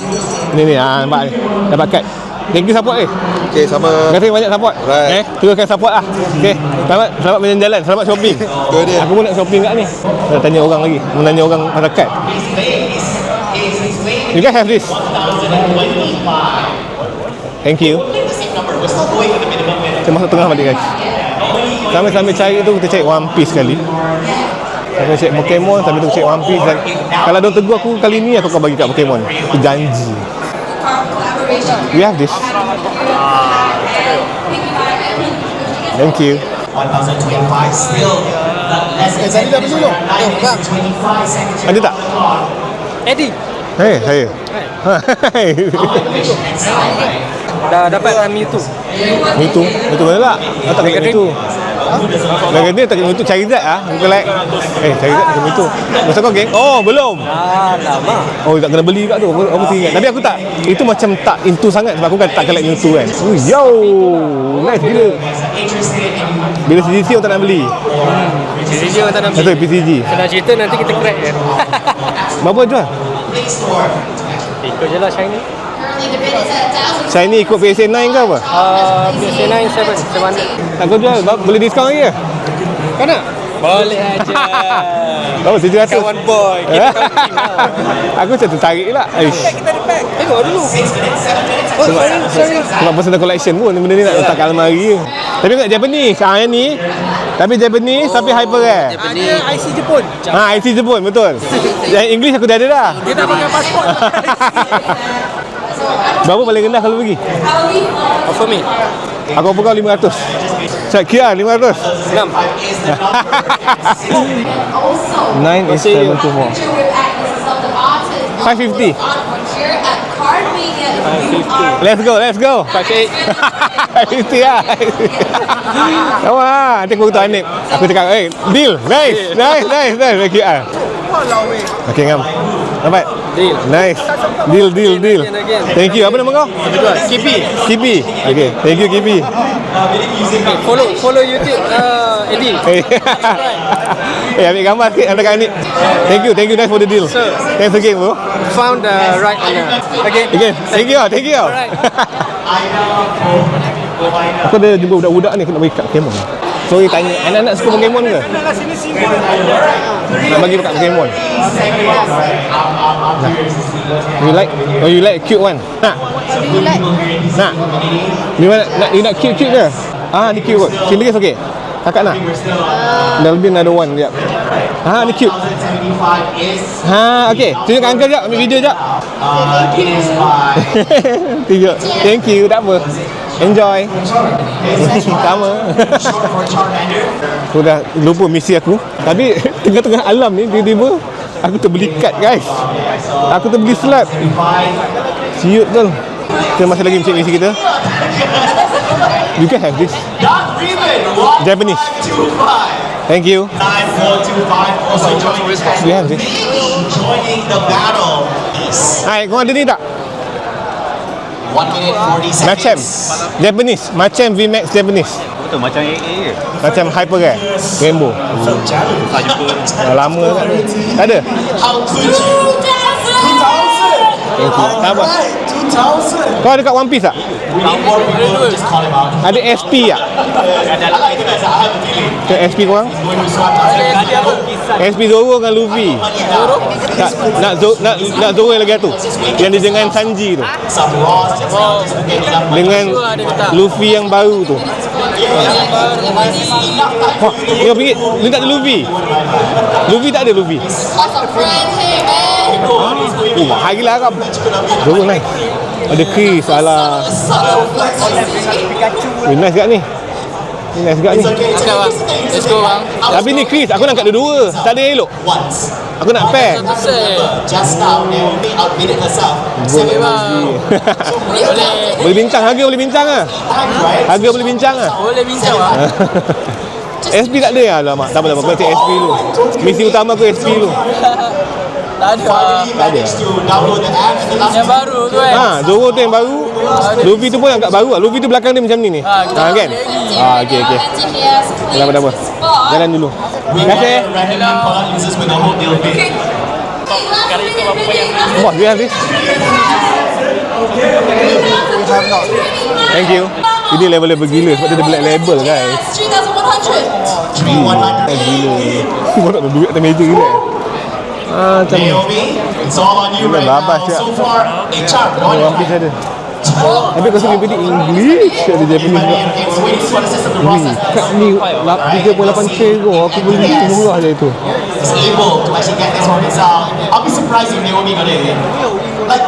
S1: Ni nampak ni. Dapat kad. Thank you support
S4: Okey, sama.
S1: Terima kasih banyak support.
S4: Right.
S1: Teruskan support lah. Okey. Selamat berjalan-jalan. Selamat shopping.
S4: Tu dia.
S1: Aku pun nak shopping kat ni. Nak tanya orang lagi. Menanya orang pasal kad. You guys have this? Thank you. Kita masuk tengah balik guys. Sambil cari tu kita cari One Piece sekali. Sambil cari Pokemon, sambil tu cari One Piece dan kalau dia tegur aku kali ni aku akan bagi kat Pokemon. Aku janji. You have this? Thank you.
S8: 1025 still less than 10 minutes. 25 seconds.
S1: Ada tak?
S6: Eddie,
S1: Saya. Hai.
S6: dah dapat Mewtwo.
S1: Itu mana tak? Tak kena itu. Lagan dia tak kena itu cari zat ah. Bukan like cari zat kena itu. Masa kau geng? Oh, belum.
S6: Lama.
S1: Oh, tak kena beli kat tu. Aku mesti ingat. Tapi aku tak itu macam tak into sangat sebab aku kan tak collect Mewtwo kan. Oh, yo. Nice gila. Bila CGC orang tak nak beli.
S6: Jadi dia tak nak
S1: Betul PCG.
S6: Senang cerita nanti kita crack kan.
S1: Berapa jual?
S6: Ikut je lah Shiny.
S1: Shiny ikut PSA 9 ke apa?
S6: PSA 9 700.
S1: Tak kau jual, boleh diskaun lagi ke?
S6: Kau nak? Boleh aja.
S1: Oh, 700.
S6: Kawan boy. Kita kawan lah.
S1: Aku macam tertarik lah. Aish.
S6: Kita ada pack. Tengok dulu. Oh, sorry.
S1: Sebab personal collection pun benda ni nak letak kat almari je. Tapi kat Japanese, yang ni. Tapi Japanese tapi hyper rare.
S6: Ada IC Jepun.
S1: IC Jepun, betul. Yang English aku dah ada dah.
S6: Dia tak pakai pasport.
S1: Berapa paling rendah kalau pergi?
S6: Offer me.
S1: Aku offer kau 500. Cak kira 500.
S6: 6.
S1: 9 is 724. 550. Let's go.
S6: 58.
S1: 550 lah. Sama lah. Nanti aku beritahu Anip. Aku cakap, deal. Nice. Okay, ngam. Dapat?
S7: Deal.
S1: Nice. Deal. Thank you. Apa nama kau? Kipi. Okay. Thank you, Kipi.
S7: Follow YouTube Eddie.
S1: Ambil gambar sikit hantar kat ni. Thank you. Nice for the deal. Thanks again, bro.
S7: Found the right owner.
S1: Again. Thank you.
S7: Alright.
S1: Aku ada jumpa budak-budak ni nak bagi kat Pokemon. Sorry tanya, anak-anak suka Pokemon ke? Nak bagi kat Pokemon. You like cute one? Nak?
S5: Do you like?
S1: Nak? You nak cute ke? Ni cute kot. Sini guys, okey. Kakak nak? Dah lebih another one sekejap. Ni cute. Okey. Tunjuk kat uncle sekejap, ambil video sekejap. Tunjuk. Thank you, tak apa. Enjoy. Sama. Aku dah lupa misi aku. Tapi tengah-tengah alam ni tiba-tiba aku terbeli kad guys. Aku terbeli slot. Siut betul. Kita masih lagi mencari misi kita. You guys have this Japanese. Thank you.
S8: 9425 also joining this.
S1: You have this.
S8: Joining the battle.
S1: Hai, kau ada ni tak?
S8: 1 minute 40 seconds.
S1: Macam Japanese, macam VMAX Japanese.
S6: Betul macam AA ke?
S1: Macam Hyper kan? Rainbow. Dah lama kan? Tak ada?
S8: How could you?
S1: Tak apa. Kau ada kat One Piece tak?
S8: Just call him out.
S1: Ada SP tak?
S8: I like it guys. I have a feeling.
S1: Ke SP korang?
S8: When we swap out.
S1: SP Zoro dengan Luffy. Nak Zoro yang lagi tu. Yang dia dengan Sanji tu.
S8: Some Ross just getting up.
S1: Dengan Luffy yang baru tu. Wah, dia fikir ni tak ada Luffy. Luffy tak ada Luffy. Mahal gila Arab. Zoro nice. Ada Chris, alah. Nice kat ni. Ni nice kat ni.
S7: Okay bang, let's go bang.
S1: Tapi ni Chris, aku nak kat dua-dua. Tak ada elok.
S8: Once.
S1: Aku nak pair.
S8: Just now, Naomi outbidded herself.
S1: Boleh bang. Boleh bincang, harga boleh bincang ah. Harga boleh bincang ah.
S7: Boleh bincang bang.
S1: SP tak ada ya? Alamak, tak apa. Aku cek SP dulu. Misi utama aku SP dulu.
S7: Tak ada bang.
S8: Managed to download the app and the last
S7: Yang baru tu kan.
S1: Zoro tu yang baru. Luffy tu pun agak baru lah. Luffy tu belakang dia macam ni. Kan? Okey. Tak apa. Jalan dulu. Terima kasih.
S8: randomly call out users with a whole deal bid.
S1: Boss, do you have this? Thank you. Ini level-level gila sebab dia ada black label guys.
S8: 3,100.
S1: Gila. Kau tak ada duit atas meja gila. Macam ni.
S8: Naomi, it's all on you right
S1: Babas
S8: now.
S1: siap.
S8: So far, HR,
S1: One Piece ada. Tapi kau sini pilih English ada Japanese juga.
S8: we're waiting for the system to process.
S1: Kat ni 3.8 kilo aku beli murah je itu.
S8: Is able to actually get this for himself. I'll be surprised if Naomi got it. Like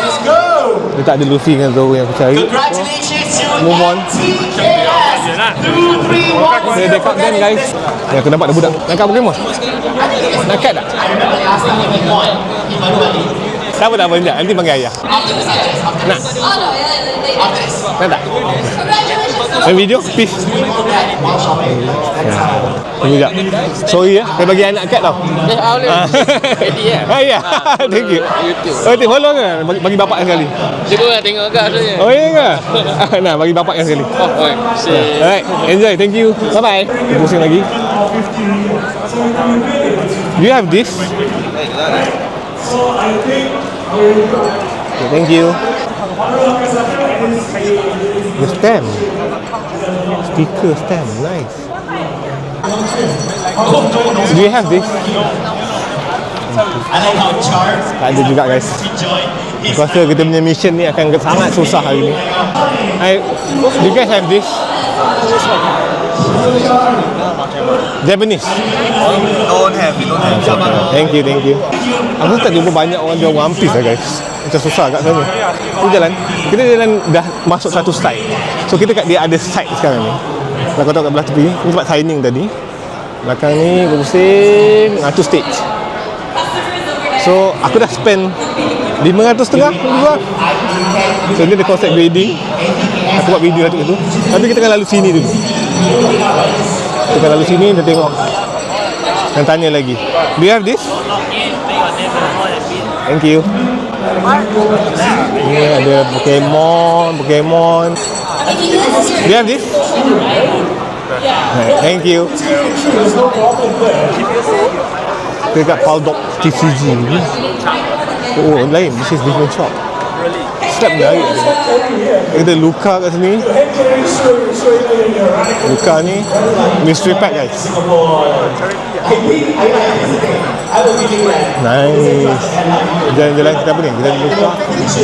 S8: let's go.
S1: Dia tak ada Luffy dengan Zoro yang aku cari.
S8: Congratulations to
S1: Move on.
S8: TKS 2310.
S1: Saya dekat dan guys. Ya, aku nampak ada budak. Nak kat Pokemon? Nak kat tak? Tak apa. Nanti panggil ayah. Nak? Nak tak? Main video? Peace. Tunggu sekejap. Sorry ya, saya bagi anak kat tau.
S7: Eddie ya.
S1: Ya. Thank you. Oh, tengok follow ke? Bagi bapak sekali.
S7: Cuba lah tengok kat sebenarnya.
S1: Oh, iya ke? Nah, bagi bapak sekali.
S7: Oh,
S1: Alright, enjoy. Thank you. Bye-bye. Pusing lagi. Do you have this? Okay, thank you. The stamp. Sticker stamp. Nice. Do you have this?
S8: I like how Charles
S1: Tak ada juga guys.
S8: joined.
S1: Aku rasa kita punya mission ni akan sangat susah hari ni. Do you guys have this? Japanese?
S3: Don't have.
S1: Thank you. Aku tak jumpa banyak orang jual One Piece lah guys. Macam susah kat sana. Kita jalan dah masuk satu site. So kita kat dia ada site sekarang ni. Kalau kau tahu kat belah tepi, ni tempat signing tadi. Belakang ni aku pusing, tu stage. So aku dah spend 500 juga. So ni ada concept grading. Aku buat video kat situ. Tapi kita akan lalu sini dulu. Kita akan lalu sini, kita tengok Dan tanya lagi. Do you have this? Thank you. Ni ada Pokemon. Do you have this? Thank you. Dekat Paldok TCG ni. Oh, lain. This is different shop. Slap menarik. Ada Luka kat sini. Luka ni mystery pack guys. Nice. Jalan-jalan kita apa ni? Kita Luka.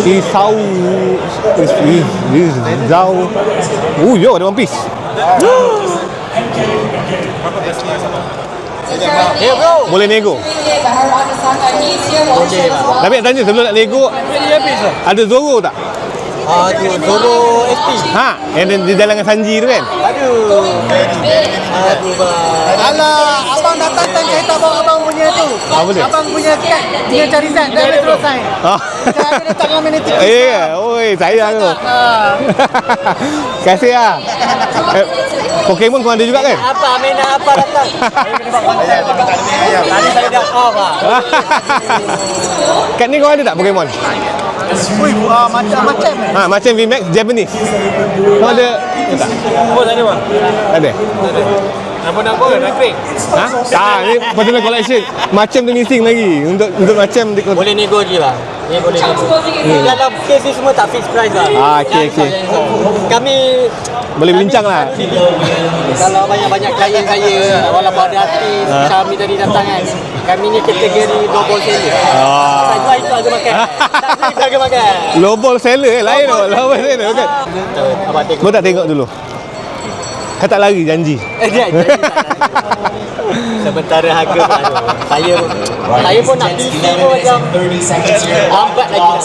S1: Isau. Isau. Oh, yo ada One Piece. Boleh nego? Tapi nak tanya sebelum nak nego, ada Zoro tak?
S7: Zoro SP.
S1: Ha, yang dia jalan dengan Sanji tu kan?
S7: Aduh bang. Alah, abang datang kan cerita abang punya tu.
S1: Apa dia?
S7: Abang punya kat dia cari Zat dah boleh selesai. Dia letak dalam magnetic.
S1: Oi, saya tu. Kasih ah. Pokemon kau ada juga kan?
S7: Apa main apa datang? Tadi saya dah off ah.
S1: Kat ni kau ada tak Pokemon?
S7: Macam-macam.
S1: Ha, macam VMAX Japanese. Kau ada tak?
S6: Oh, tak ada bang.
S1: Tak ada.
S6: Nama-nama nak kering.
S1: Ha? Tak, ni personal collection. Macam tu missing lagi. Untuk macam
S7: Boleh nego je bang. Ni boleh nego. Dalam kes ni semua tak fixed price bang.
S1: okey.
S7: Kami
S1: Boleh bincang lah.
S7: Kalau banyak-banyak klien saya, walaupun ada artis kami tadi datang kan, kami ni kategori double seller. Tak jual itu harga makan. Tak jual itu harga makan.
S1: Low ball seller lain tau. Low ball seller kan.
S7: Abang tengok.
S1: Kau tak tengok dulu? Kau tak lari janji.
S7: Sementara harga saya pun nak PC pun macam
S8: 30 seconds here.
S7: lambat lagi.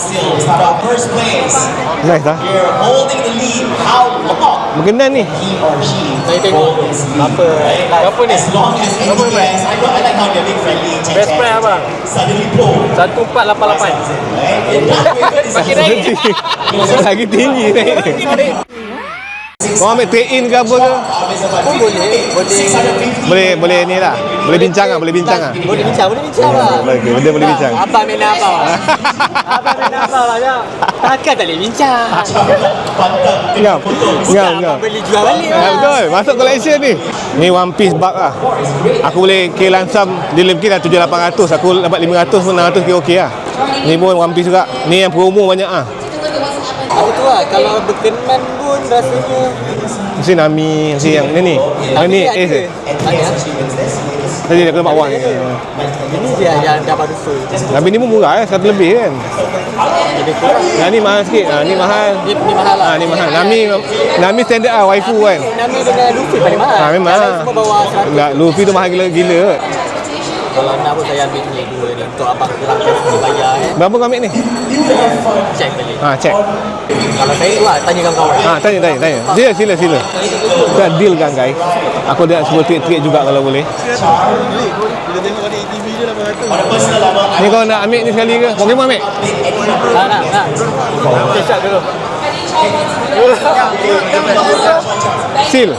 S8: First place.
S1: Nice lah.
S8: You're holding the lead. How long
S1: Berkenan ni.
S8: he or she
S7: Saya tengok apa
S8: like, as long as he gets, I like how they're being friendly. Check,
S6: Best price abang.
S8: Suddenly pull.
S6: 1488.
S8: Makin
S1: Lagi tinggi naik. Kau ambil trade-in ke apa ke?
S7: pun
S1: Boleh ni lah. Boleh bincang lah.
S7: boleh bincang lah.
S1: Benda boleh bincang.
S7: Abang main apa? Abang main apa lah? Takkan tak boleh bincang.
S1: Ngam.
S7: Abang beli jual balik
S1: Ya,
S7: lah.
S1: betul. Masuk collection ni. Ni One Piece bug lah. Aku boleh kira lansam. Dia mungkin dah 700-800. Aku dapat 500 pun 600 kira okey lah. Ni pun One Piece juga. Ni yang promo banyak lah.
S7: Apa tu lah, kalau berkenan pun rasanya
S1: Mesti Nami. Mesti yang ni. Yang ni Ace. Tadi aku nampak wang.
S7: ini dia yang dah baru full.
S1: Tapi ni pun murah 100 lebih kan.
S7: Lebih kurang.
S1: Yang ni mahal sikit. Ni mahal.
S7: Ni mahal lah.
S1: Ni mahal. Nami standard lah waifu kan.
S7: Nami dengan Luffy paling mahal.
S1: Memang.
S7: Yang lain semua bawah 100.
S1: Luffy tu mahal gila.
S7: Kalau nak pun saya ambil ni dua ni untuk abang kurang kasi bayar kan.
S1: Berapa kau ambil ni?
S7: Check balik.
S1: Check.
S7: Kalau saya tu lah, tanya kawan-kawan.
S1: Tanya. Sila. Kita deal kan guys. Aku ada semua trik-trik juga kalau boleh. Ni kau nak ambil ni sekali ke? Kau memang ambil?
S7: Nak. Okay, shot dulu.
S1: Seal.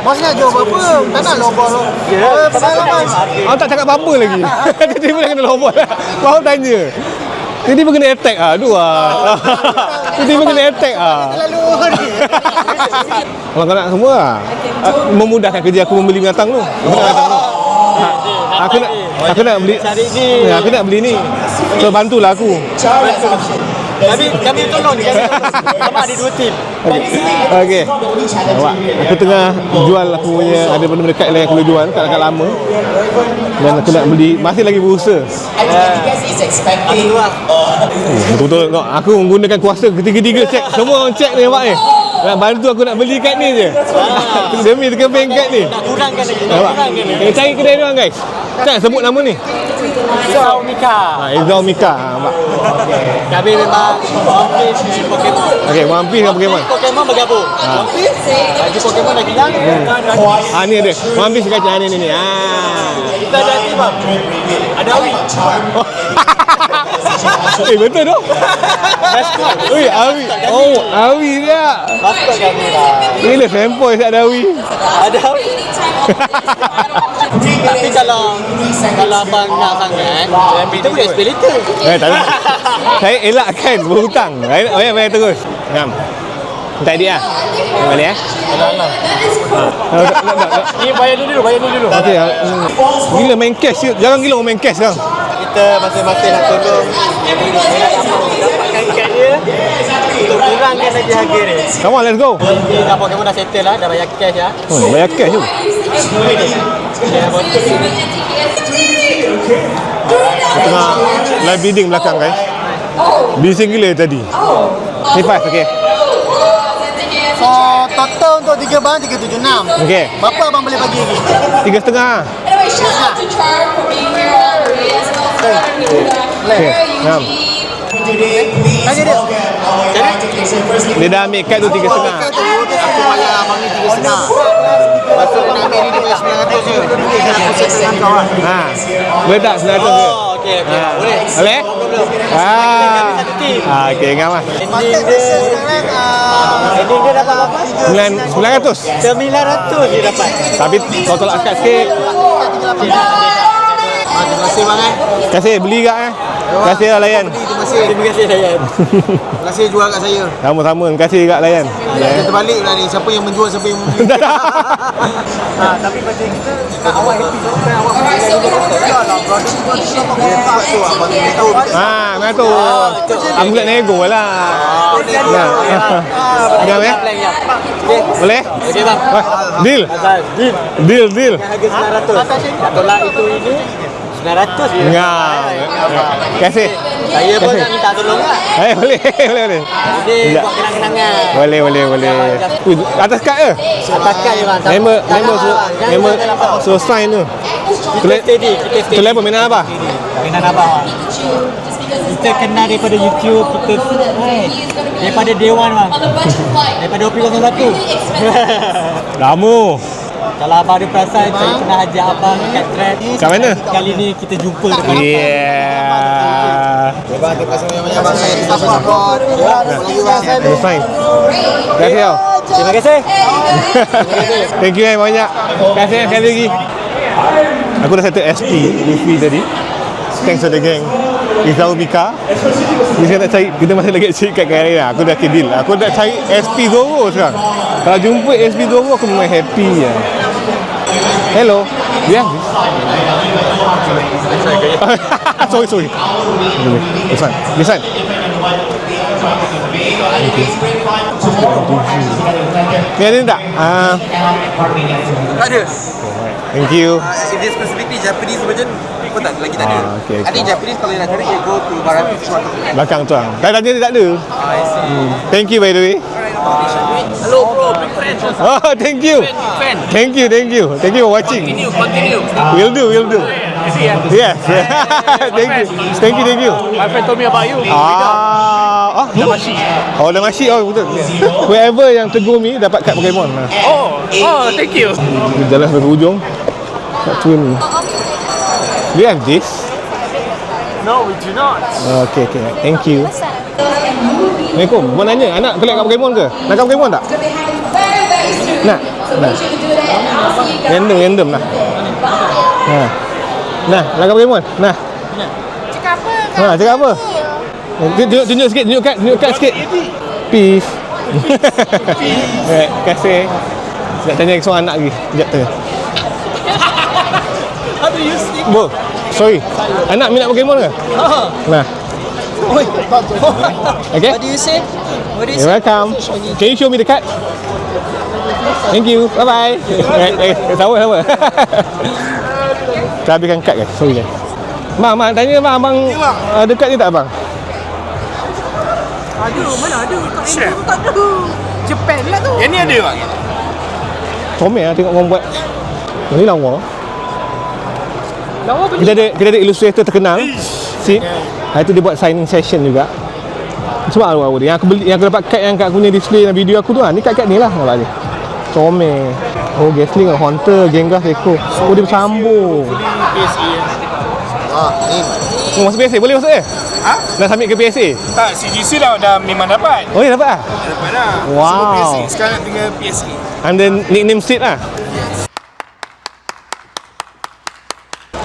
S7: Bos nak jual berapa? Tak nak lobol. Ya, pengalaman.
S1: Aku tak cakap apa-apa lagi. Tiba-tiba dah kena lobol. Baru tanya. Tiba-tiba kena attack ah. Aduh ah. Tiba-tiba kena attack ah.
S7: Terlalu ni.
S1: Kalau kau nak semua lah. Memudahkan kerja aku membeli binatang tu. Aku nak beli. Aku nak beli ni. So bantulah aku.
S7: Kami tolong ni. Sama ada dua tim.
S1: Okey. Awak. Aku tengah jual aku punya ada benda-benda kad yang aku boleh jual kat lama. Dan aku nak beli, masih lagi berusaha. Betul-betul. Aku menggunakan kuasa ketiga-tiga cek. Semua orang cek ni nampak ni. Nak bantu aku nak beli kad ni je. Demi tekan bank kad ni.
S7: Nak kurangkan lagi.
S1: Nampak? Kena cari kedai dia orang guys. Tak sebut nama ni.
S7: Zhao Mika.
S1: Izzao Mika. Nampak.
S7: Kami memang One Piece dengan Pokemon.
S1: Okey, One Piece dengan Pokemon.
S7: Pokemon bergabung. One Piece, baju Pokemon dah hilang.
S1: Ni ada. One Piece kacang ni.
S7: Kita ada hati bang. Ada Awi.
S1: Betul tu. Oi, Awi. Oh, Awi dia.
S7: Maskot kami lah.
S1: Bila sempoi tak ada Awi.
S7: Ada Awi. Tapi kalau abang nak sangat, kita boleh explain later.
S1: Tak ada. Saya elakkan berhutang. Bayar terus. Ngam. Tak dia. Balik
S6: Ni bayar dulu.
S1: Okey. Gila main cash. Jarang gila orang main cash sekarang.
S7: Kita masing-masing nak tolong yang boleh dapatkan kat dia untuk kurangkan lagi harga dia.
S1: Come on, let's go.
S7: Dah Pokemon dah settle lah, dah bayar cash lah.
S1: Bayar cash tu. Tengah live bidding belakang guys. Bising gila tadi. Ni pas, okey.
S7: So, total untuk 3 barang 376.
S1: Okey.
S7: Berapa abang boleh bagi lagi?
S1: 3.5.
S9: Anyway, shout out to Char for being here already as well.
S1: Okey. Ngam.
S7: Tanya dia.
S1: Dia dah ambil kad tu 3.5.
S7: Aku bayar abang ni 3.5. Lepas tu nak ambil ni dia bayar 900 je. Aku settle dengan kau lah.
S1: Boleh tak 900 je?
S7: Okey. Boleh.
S1: Boleh? Okey, ngam lah.
S7: Ending dia dapat berapa?
S1: 900.
S7: 900 dia dapat.
S1: Tapi kau tolak kad sikit.
S7: Terima kasih bang
S1: Terima kasih, beli kat Terima kasih lah layan.
S7: Terima kasih layan. Terima kasih jual kat saya.
S1: Sama-sama, terima kasih kat layan.
S7: Kita terbalik lah ni, siapa yang menjual, siapa yang membeli. Tapi macam kita nak awak happy, kan awak boleh jadi
S1: Mana tu? Aku nak nego lah. Ngam ya? Boleh?
S7: Okey bang.
S1: Deal. Deal.
S7: Harga 900. Tak tolak itu ini 900 je.
S1: Ngam. Terima kasih.
S7: Saya pun nak minta tolong lah.
S1: Boleh.
S7: Ini buat kenang-kenangan.
S1: Boleh. Atas kad ke?
S7: Atas kad je bang.
S1: Member suruh sign tu.
S7: Kita steady.
S1: Tu level mainan apa?
S7: Mainan apa? Kita kenal daripada YouTube, kita daripada Day One bang. Daripada OP01.
S1: Lama.
S7: Kalau abang ada perasan, saya pernah ajak abang kat track.
S1: Kat mana?
S7: Kali ni kita jumpa dekat
S1: Yeah.
S7: Abang, terima kasih banyak abang. Saya terima support.
S1: Terima sign. Terima kasih tau.
S7: Terima kasih.
S1: Thank you banyak. Terima kasih sekali lagi. Aku dah settle SP Luffy tadi. Thanks to the gang. Izzao Mika. Kita masih lagi cari kat lain lah. Aku dah deal. Aku dah cari SP Zoro sekarang. Kalau jumpa SP Zoro aku memang happy je. Hello. Dia. Sorry. This one. Ni ada tak?
S4: Ada.
S1: Thank you.
S4: If they specifically Japanese version, pun tak lagi tak ada.
S1: Okay.
S4: I think Japanese kalau nak cari, you go to Barapi Short.
S1: Belakang tu lah. Tadi dia tak ada. Thank you by the way.
S6: Hello bro, big friend.
S1: Oh, thank you.
S6: Fan.
S1: Thank you for watching.
S6: Continue.
S1: Will do. Yes. Thank you.
S6: My friend told me about you.
S1: Damashi. Damashi. Betul. Whoever yang tegur me dapat kad Pokemon.
S6: Oh, thank you.
S1: Jalan sampai ke ujung. Tak turun ni. Do you have this?
S6: No, we do not.
S1: Okay. Thank you. Assalamualaikum. Mau nanya, anak collect kat Pokemon ke? Nak kat Pokemon tak? Nak. Random lah. Nah, nak kat Pokemon? Nah. Cakap apa? Tunjuk sikit, tunjuk kad sikit. Peace. Terima kasih. Nak tanya seorang anak lagi. Sekejap tengah.
S6: How do you speak?
S1: Bo, sorry. Anak minat Pokemon ke? Nah. Okay.
S7: What do you say?
S1: You're welcome. Can you show me the card? Thank you. Bye-bye. Sama. Kita habiskan kad guys. Sorry guys. Mak, tanya abang ada kad ni tak abang?
S6: Ada, mana ada? Tak ada. Japan lah tu. Yang ni ada bang?
S1: Comel lah tengok orang buat. Ni lawa.
S6: Lawa beli.
S1: Kita ada illustrator terkenal. Sid. Hari tu dia buat signing session juga. Sebab awal dia yang aku dapat kad yang kat aku punya display dalam video aku tu ni kad ni lah nampak ni. Comel. Oh, Gasling, Hunter, Genghis, Eko. Oh, dia bersambung.
S6: PSA.
S1: Oh, masuk PSA? Boleh masuk
S6: Ha?
S1: Nak submit ke PSA?
S6: Tak, CGC dah memang dapat.
S1: Oh, ya dapat lah?
S6: Dapat dah.
S1: Wow.
S6: Semua PSA. Sekarang tinggal PSA.
S1: And then nickname Sid lah?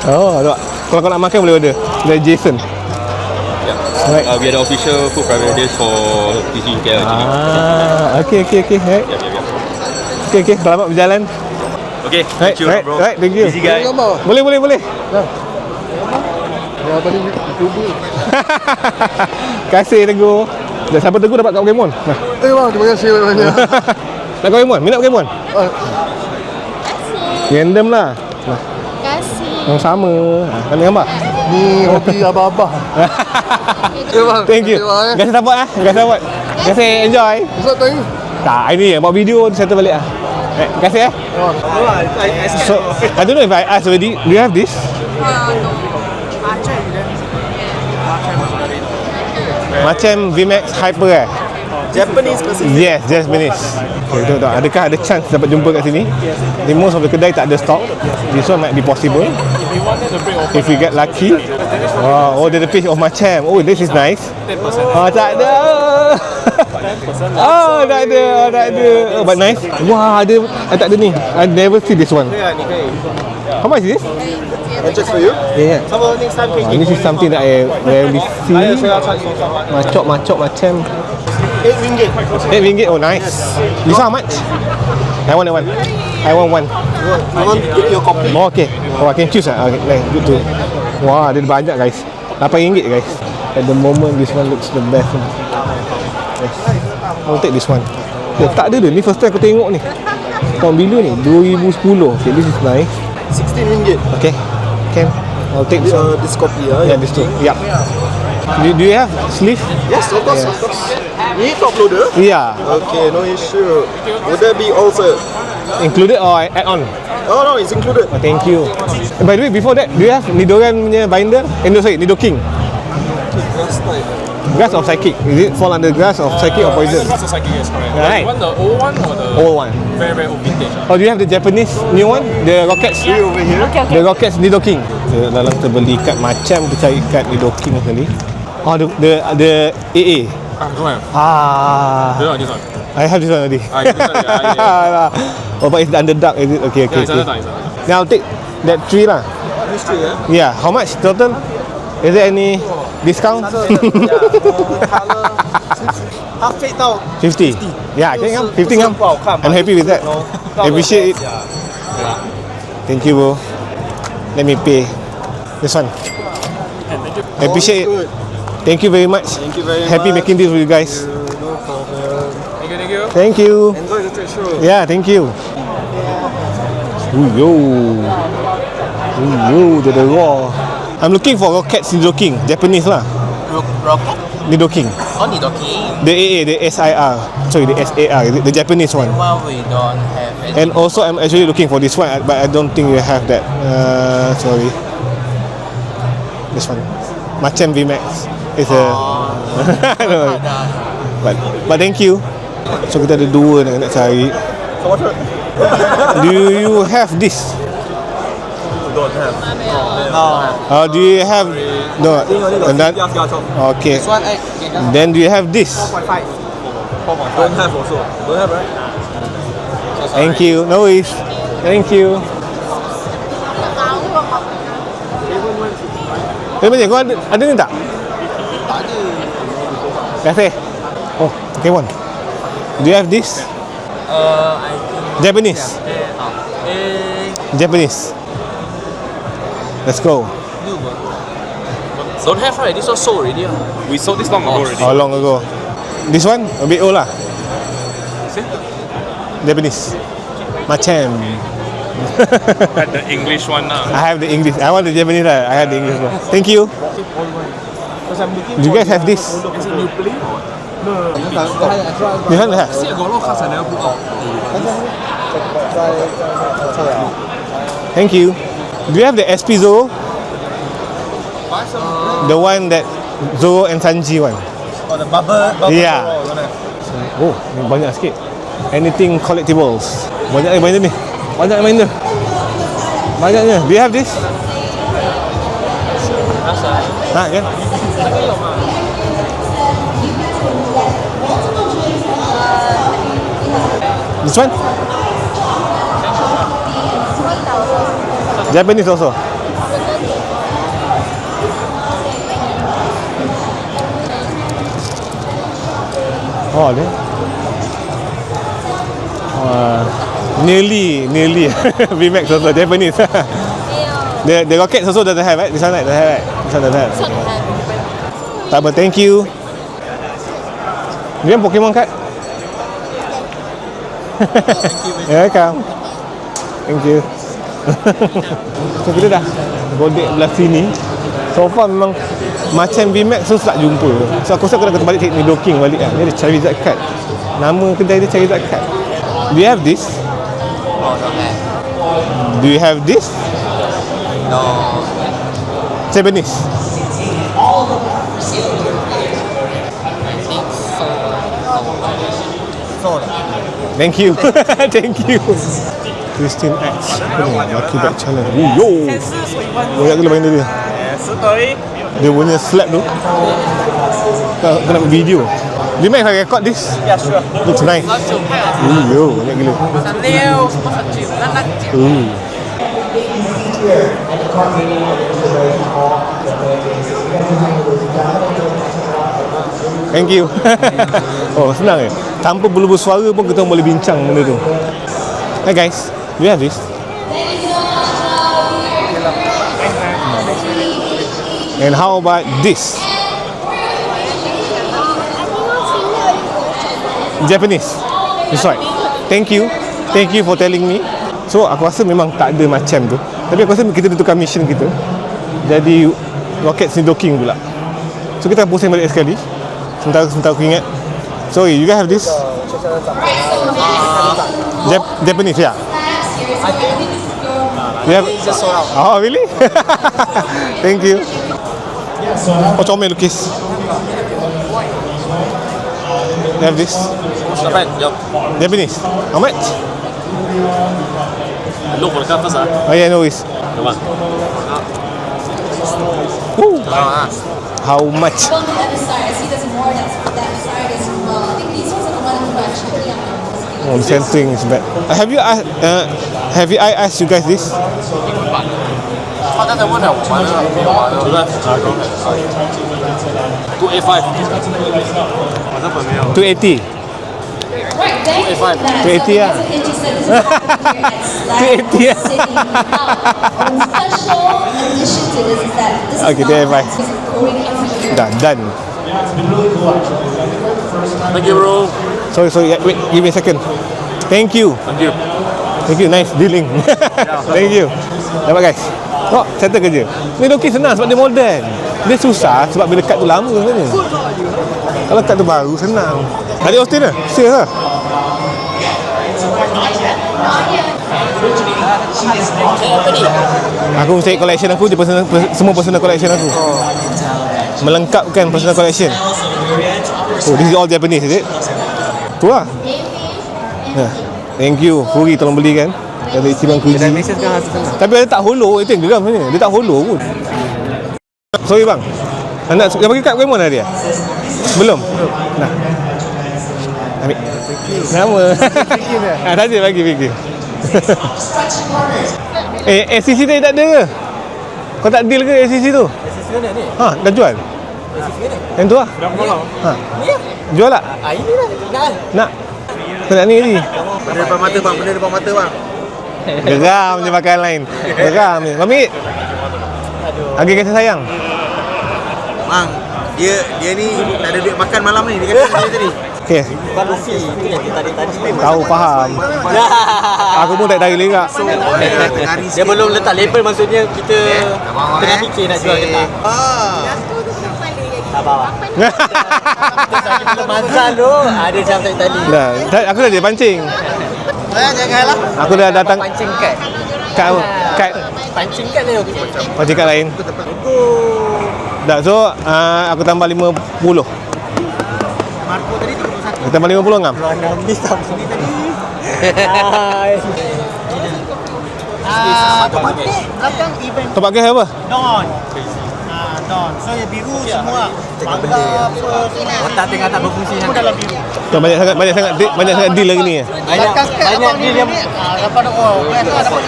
S1: Oh, tak. Kalau kau nak makan boleh order. Dari Jason. Right.
S11: We ada official food private days for TCG KL.
S1: Okay. Right. Okay. Selamat berjalan.
S11: Okay,
S1: Right,
S11: thank you bro.
S1: Right, thank you.
S11: Busy guy.
S1: Boleh. Kasih Teguh. Dah siapa Teguh dapat kat Pokemon? Nah.
S3: Bang, terima kasih banyak.
S1: Nak Pokemon? Minat Pokemon? Random lah. Nah.
S5: Kasih.
S1: Yang sama. Ambil gambar.
S3: Ni hobi abah-abah.
S1: Thank you. Terima kasih support ah. Terima kasih support. Terima kasih, enjoy.
S3: Ustaz tanya.
S1: Tak, ini yang buat video settle balik ah. Terima kasih eh. So, I don't know if I asked already. Do you have this? Macam VMAX Hyper eh?
S3: Japanese specific.
S1: Yes, Japanese. Okay, tengok. Adakah ada chance dapat jumpa kat sini? Di most of the kedai tak ada stock. This one might be possible. If we get lucky. Wow, oh, there's a page of Macam. Oh, this is nice. Oh, tak ada. Oh, tak ada. Oh, but nice. Wah, ada. Tak ada ni. I never see this one. How much is this?
S3: Just for you.
S1: Yeah.
S3: Sama next time
S1: This is something that I rarely see. Macam. RM8. Oh, nice. This one how much? I want one.
S3: You want to give your copy?
S1: Oh, okay. Oh, I can choose ah. Okay, nice. Good too. Wah, dia banyak guys. RM8 guys. At the moment, this one looks the best. Yes. I'll take this one. Tak ada ni first time aku tengok ni. Tahun bila ni? 2010. Okay, this is nice.
S3: RM16.
S1: Okay. Can. I'll take this one.
S3: This copy
S1: Yeah, this two. Yeah. Do you have sleeve?
S3: Yes, of course. Ni top loader?
S1: Yeah.
S3: Okay, no issue. Would that be also?
S1: Included or add on?
S3: Oh no, it's included.
S1: Oh, thank you. By the way, before that, do you have Nidoran punya binder? No, sorry, Nidoking. Grass of Psychic. Is it fall under Grass of Psychic or Poison?
S6: Grass of Psychic, yes, correct.
S1: Right.
S6: You want the old one or the
S1: Old one.
S6: very old vintage?
S1: Oh, do you have the Japanese new one? The Rockets?
S3: Over here.
S1: The Rockets Nidoking. Dalam terbeli kad Macam, kita cari kad Nidoking tadi. Oh, the AA.
S6: Don't have. This one.
S1: I have this one already.
S6: This one, yeah.
S1: Oh, but it's under dark, is it? Okay.
S6: Yeah, it's another time.
S1: Then I'll take that 3 lah.
S3: This tree, yeah?
S1: Yeah, how much total? Is there any discount?
S3: Half fade now.
S1: 50. Yeah, can come. 50 come. I'm happy with that. Appreciate it. Thank you, bro. Let me pay. This one. Appreciate it. Thank you very much.
S3: Thank you very
S1: Happy
S3: much.
S1: making this with you guys.
S3: No problem.
S6: Thank you.
S1: Thank you.
S3: Enjoy the trade show.
S1: Yeah, thank you. Ooh, yo, the raw. I'm looking for Rockets Nidoking, Japanese lah.
S3: Rocket?
S1: Nidoking.
S3: Oh, Nidoking.
S1: The AA, the SIR. Sorry, the SAR, the Japanese one.
S3: Well, we don't have any.
S1: And also, I'm actually looking for this one, but I don't think you have that. Sorry. This one. Macam VMAX. It's a. No. But thank you. So kita ada dua nak cari. Do you have this?
S3: Don't have.
S1: Do you have no? Okay.
S3: This one,
S1: Then do you have this?
S3: 4.5. Don't have also. Don't have, right?
S1: Thank you. No worries. Thank you. Macam kau ada ni tak?
S3: Tak ada.
S1: Terima kasih. Oh, okay one. Do you have this?
S3: I think.
S1: Japanese. Japanese. Let's go.
S11: Don't have right? This one sold already. We sold this long ago already.
S1: How long ago? This one a bit old lah. Japanese. Macam.
S11: Had the English one now.
S1: I have the English. I want the Japanese lah. I have the English one. Thank you. Do you guys have this? You don't have? Thank you. Do you have the SP Zoro? The one that Zoro and Sanji one.
S3: Oh, the bubble
S1: Yeah.
S3: roll, don't have.
S1: Oh, ni banyak sikit. Anything collectibles. Banyak yang main ni. Banyak yang main tu. Banyaknya. Do you have this? Ha, kan? This one? Japanese also. Oh, dia. Nearly VMAX also Japanese. The rockets also doesn't have, right? This one, right? Doesn't have, right? This one doesn't have. Tak apa, thank you. Ni yang Pokemon card. You're welcome. Thank you. So kita dah godek belah sini. So far memang macam VMAX tu tak jumpa. So aku rasa aku nak kena balik ni docking balik lah. Ni ada Charizard card. Nama kedai dia Charizard card. Do you have this?
S3: Oh, don't have.
S1: Do you have this?
S3: No.
S1: Japanese.
S3: So,
S1: Thank you. Thank you. Christine X. Lucky Back Challenge. Yo. Banyak gila main dia. Dia punya slap tu. Kau nak video. Do you mind if I record this?
S3: yeah, sure.
S1: Looks nice. Yo, banyak gila. Thank you. Oh, senang je. Tanpa perlu bersuara pun kita boleh bincang benda tu. Hi guys, do you have this? And how about this? Japanese. That's right. Thank you. Thank you for telling me. So aku rasa memang tak ada macam tu. Tapi aku rasa kita tukar mission kita jadi rocket docking pula. So kita pusing balik sekali. Sementara aku ingat. Sorry, you guys have this? Japanese, yeah. You have? Oh, really? Thank you. Oh, comel lukis. You have this? Japanese. How much?
S11: Look for the card first,
S1: Oh yeah, no worries.
S11: Come on.
S1: Woo. How much?
S5: On the other side, I see there's more that's side as well. I think these ones are the one who actually
S1: Oh, the centering is bad. Have you asked? I asked you guys this?
S3: 他刚才问了，我玩了没有玩了？对吧？285，我这本没有。
S1: 280. 280 lah. 280 lah. Okay, 285. Done.
S11: Thank you, bro.
S1: Sorry. Wait, give me a second. Thank you. Nice dealing. Thank you. Dapat guys. Oh, settle kerja. Ni Loki senang sebab dia modern. Dia susah sebab bila kad tu lama sebenarnya. Kalau kad tu baru senang. Adik Austin lah? Serius lah? Aku cari collection aku, semua personal collection aku. Melengkapkan personal collection. Oh, this is all Japanese, is it? Tu lah. Thank you. Furi tolong belikan. Ada Ichiban Kuji. Tapi dia tak hollow. Itu yang geram sebenarnya. Dia tak hollow pun. Sorry bang. Anda dah bagi kad Pokemon dah dia? Belum? Nah. Ambil. Nama. Saja bagi fikir. SCC tadi tak ada ke? Kau tak deal ke SCC tu?
S3: SCC mana ni?
S1: Ha, dah jual?
S3: SCC mana?
S1: Yang tu lah. Ha.
S3: Ni lah.
S1: Jual tak?
S3: Ini lah. Nak.
S1: Nak. Kau nak ni ni?
S4: Benda depan mata bang, benda depan mata bang.
S1: Geram je makan lain. Geram je. Mami. Lagi kasih sayang.
S4: Bang, dia ni tak ada duit makan malam ni. Dia kata dia tadi.
S1: Okey.
S7: Bukan Luffy, itu yang dia tadi
S1: Tahu, faham. Aku pun tak tarik lerak.
S7: Dia belum letak label, maksudnya kita tengah fikir nak jual ke tak. Sabar bang. Belum azan tu, ada jam tadi.
S1: Dah, aku dah dia pancing.
S7: Janganlah.
S1: Aku dah datang
S7: Pancing kad.
S1: kat
S7: Pancing kad dia okey.
S1: pancing kat lain.
S7: Go.
S1: Dah, so aku tambah 50.
S7: Marco tadi 31.
S1: Aku tambah 50 ngam.
S7: Anda habis tak sini tadi. Hai. Tempat ni belakang event
S1: Tempat kes apa?
S7: Don. Don. So yang biru semua. Bangga apa semua. Otak tengah tak berfungsi sangat. Dalam biru.
S1: So, banyak sangat deal lagi ni.
S7: Banyak deal yang dapat dapat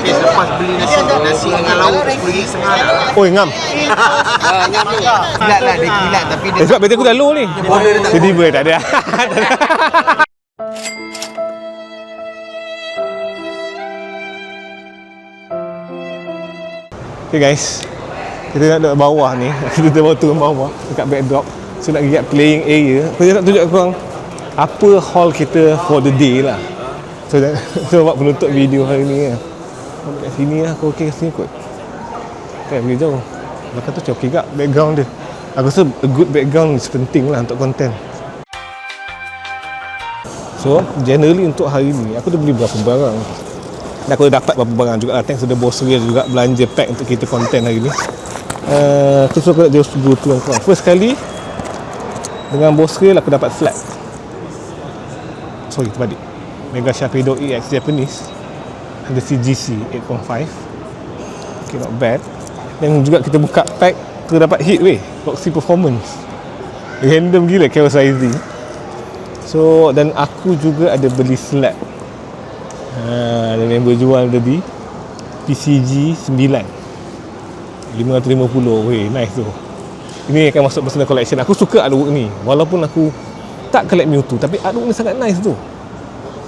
S4: Lepas beli nasi dengan lauk RM10.50
S1: Oi, ngam.
S4: Kilat lah, dia kilat tapi dia
S1: Sebab betul aku dah low ni. Tiba-tiba tak ada. Okay guys, kita nak duduk bawah ni. Kita bawa turun bawah dekat backdrop. So nak pergi kat playing area. Aku nak tunjuk korang apa haul kita for the day lah. So buat penutup video hari ni lah. Kat sini lah, aku okey kat sini kot. Tak pergi jauh. Belakang tu macam okey gak background dia. Aku rasa a good background is penting lah untuk konten. So generally untuk hari ni aku dah beli berapa barang. Dan aku dah dapat beberapa barang juga lah. Thanks to the Bosrel juga belanja pack untuk kita konten hari ni. So aku nak just go tu korang. First kali dengan Bosrel aku dapat flat. Sorry, terbalik. Mega Sharpedo EX Japanese ada CGC 8.5. Okay, not bad. Dan juga kita buka pack, kita dapat Heatwave Roxy Performance. Random gila camera sizing. So dan aku juga ada beli slab. Ada member jual tadi PCG 9 550. Weh, nice tu. Ini akan masuk personal collection. Aku suka artwork ni. Walaupun aku tak collect Mewtwo, tapi artwork ni sangat nice tu.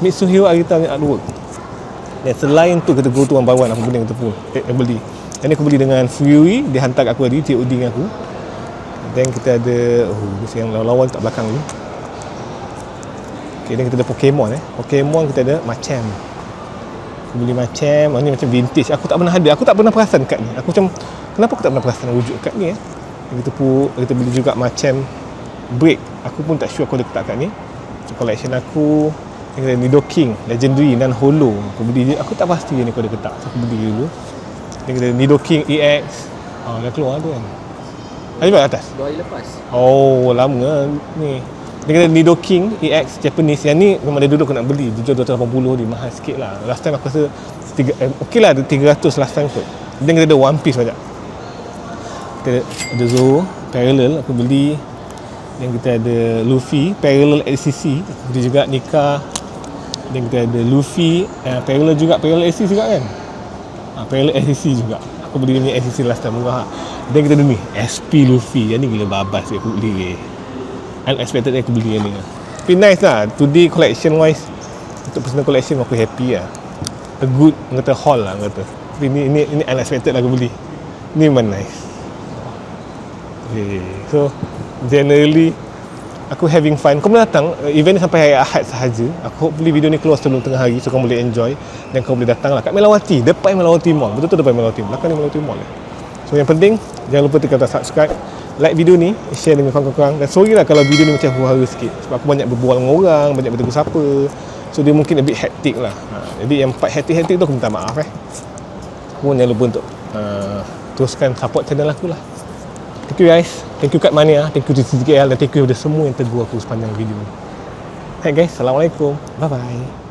S1: Mitsuhiro Arita ni artwork. Dan selain tu kita go to one by one aku beli beli. Dan ni aku beli dengan Fury, dia hantar kat aku tadi, TOD dengan aku. Dan kita ada yang lawan tak belakang ni. Okay, dan kita ada Pokemon Pokemon kita ada Macam. Aku beli Macam, ni macam vintage. Aku tak pernah ada, aku tak pernah perasan kad ni. Aku macam, kenapa aku tak pernah perasan wujud kad ni kita beli juga Macam Break. Aku pun tak sure aku ada letak kat ni. So, collection aku ada Nidoking Legendary dan Holo. Aku beli je, aku tak pasti ni aku ada letak. So, aku beli dulu. Then kita ada Nidoking EX. Dah keluar tu kan. Ada kat atas?
S7: 2 hari lepas.
S1: Oh, lama ni. Dia kata Nidoking EX Japanese. Yang ni memang dia duduk aku nak beli. Dia jual 280 dia mahal sikit lah. Last time aku rasa okey lah, 300 last time kot. Dan kita ada One Piece banyak. Kita ada Zoro Parallel aku beli. Dan kita ada Luffy Parallel LCC. Aku beli juga Nika. Dan kita ada Luffy Parallel juga, Parallel LCC juga kan. Parallel LCC juga. Aku beli ni LCC last time murah. Dan kita ada ni SP Luffy. Yang ni gila babas aku beli. Unexpected aku beli yang ni. Tapi nice lah. Today collection wise, untuk personal collection aku happy lah. A good kata haul lah kata. Tapi ini unexpected lah aku beli. Ni memang nice. Okay. So generally aku having fun. Kau boleh datang event ni sampai hari Ahad sahaja. Aku hopefully video ni keluar sebelum tengah hari, so kau boleh enjoy. Dan kau boleh datang lah kat Melawati, depan Melawati Mall. Betul-betul depan Melawati Mall. Belakang ni Melawati Mall. So yang penting jangan lupa tekan subscribe, like video ni, share dengan kawan-kawan. Dan sorry lah kalau video ni macam huru-hara sikit, sebab aku banyak berbual dengan orang, banyak bertegur sapa. So dia mungkin a bit hectic lah. Jadi yang part hectic tu aku minta maaf Aku jangan lupa untuk teruskan support channel aku lah. Thank you guys. Thank you Kat Mania, thank you TCGL, dan thank you kepada semua yang tegur aku sepanjang video ni. Hai guys, Assalamualaikum. Bye bye.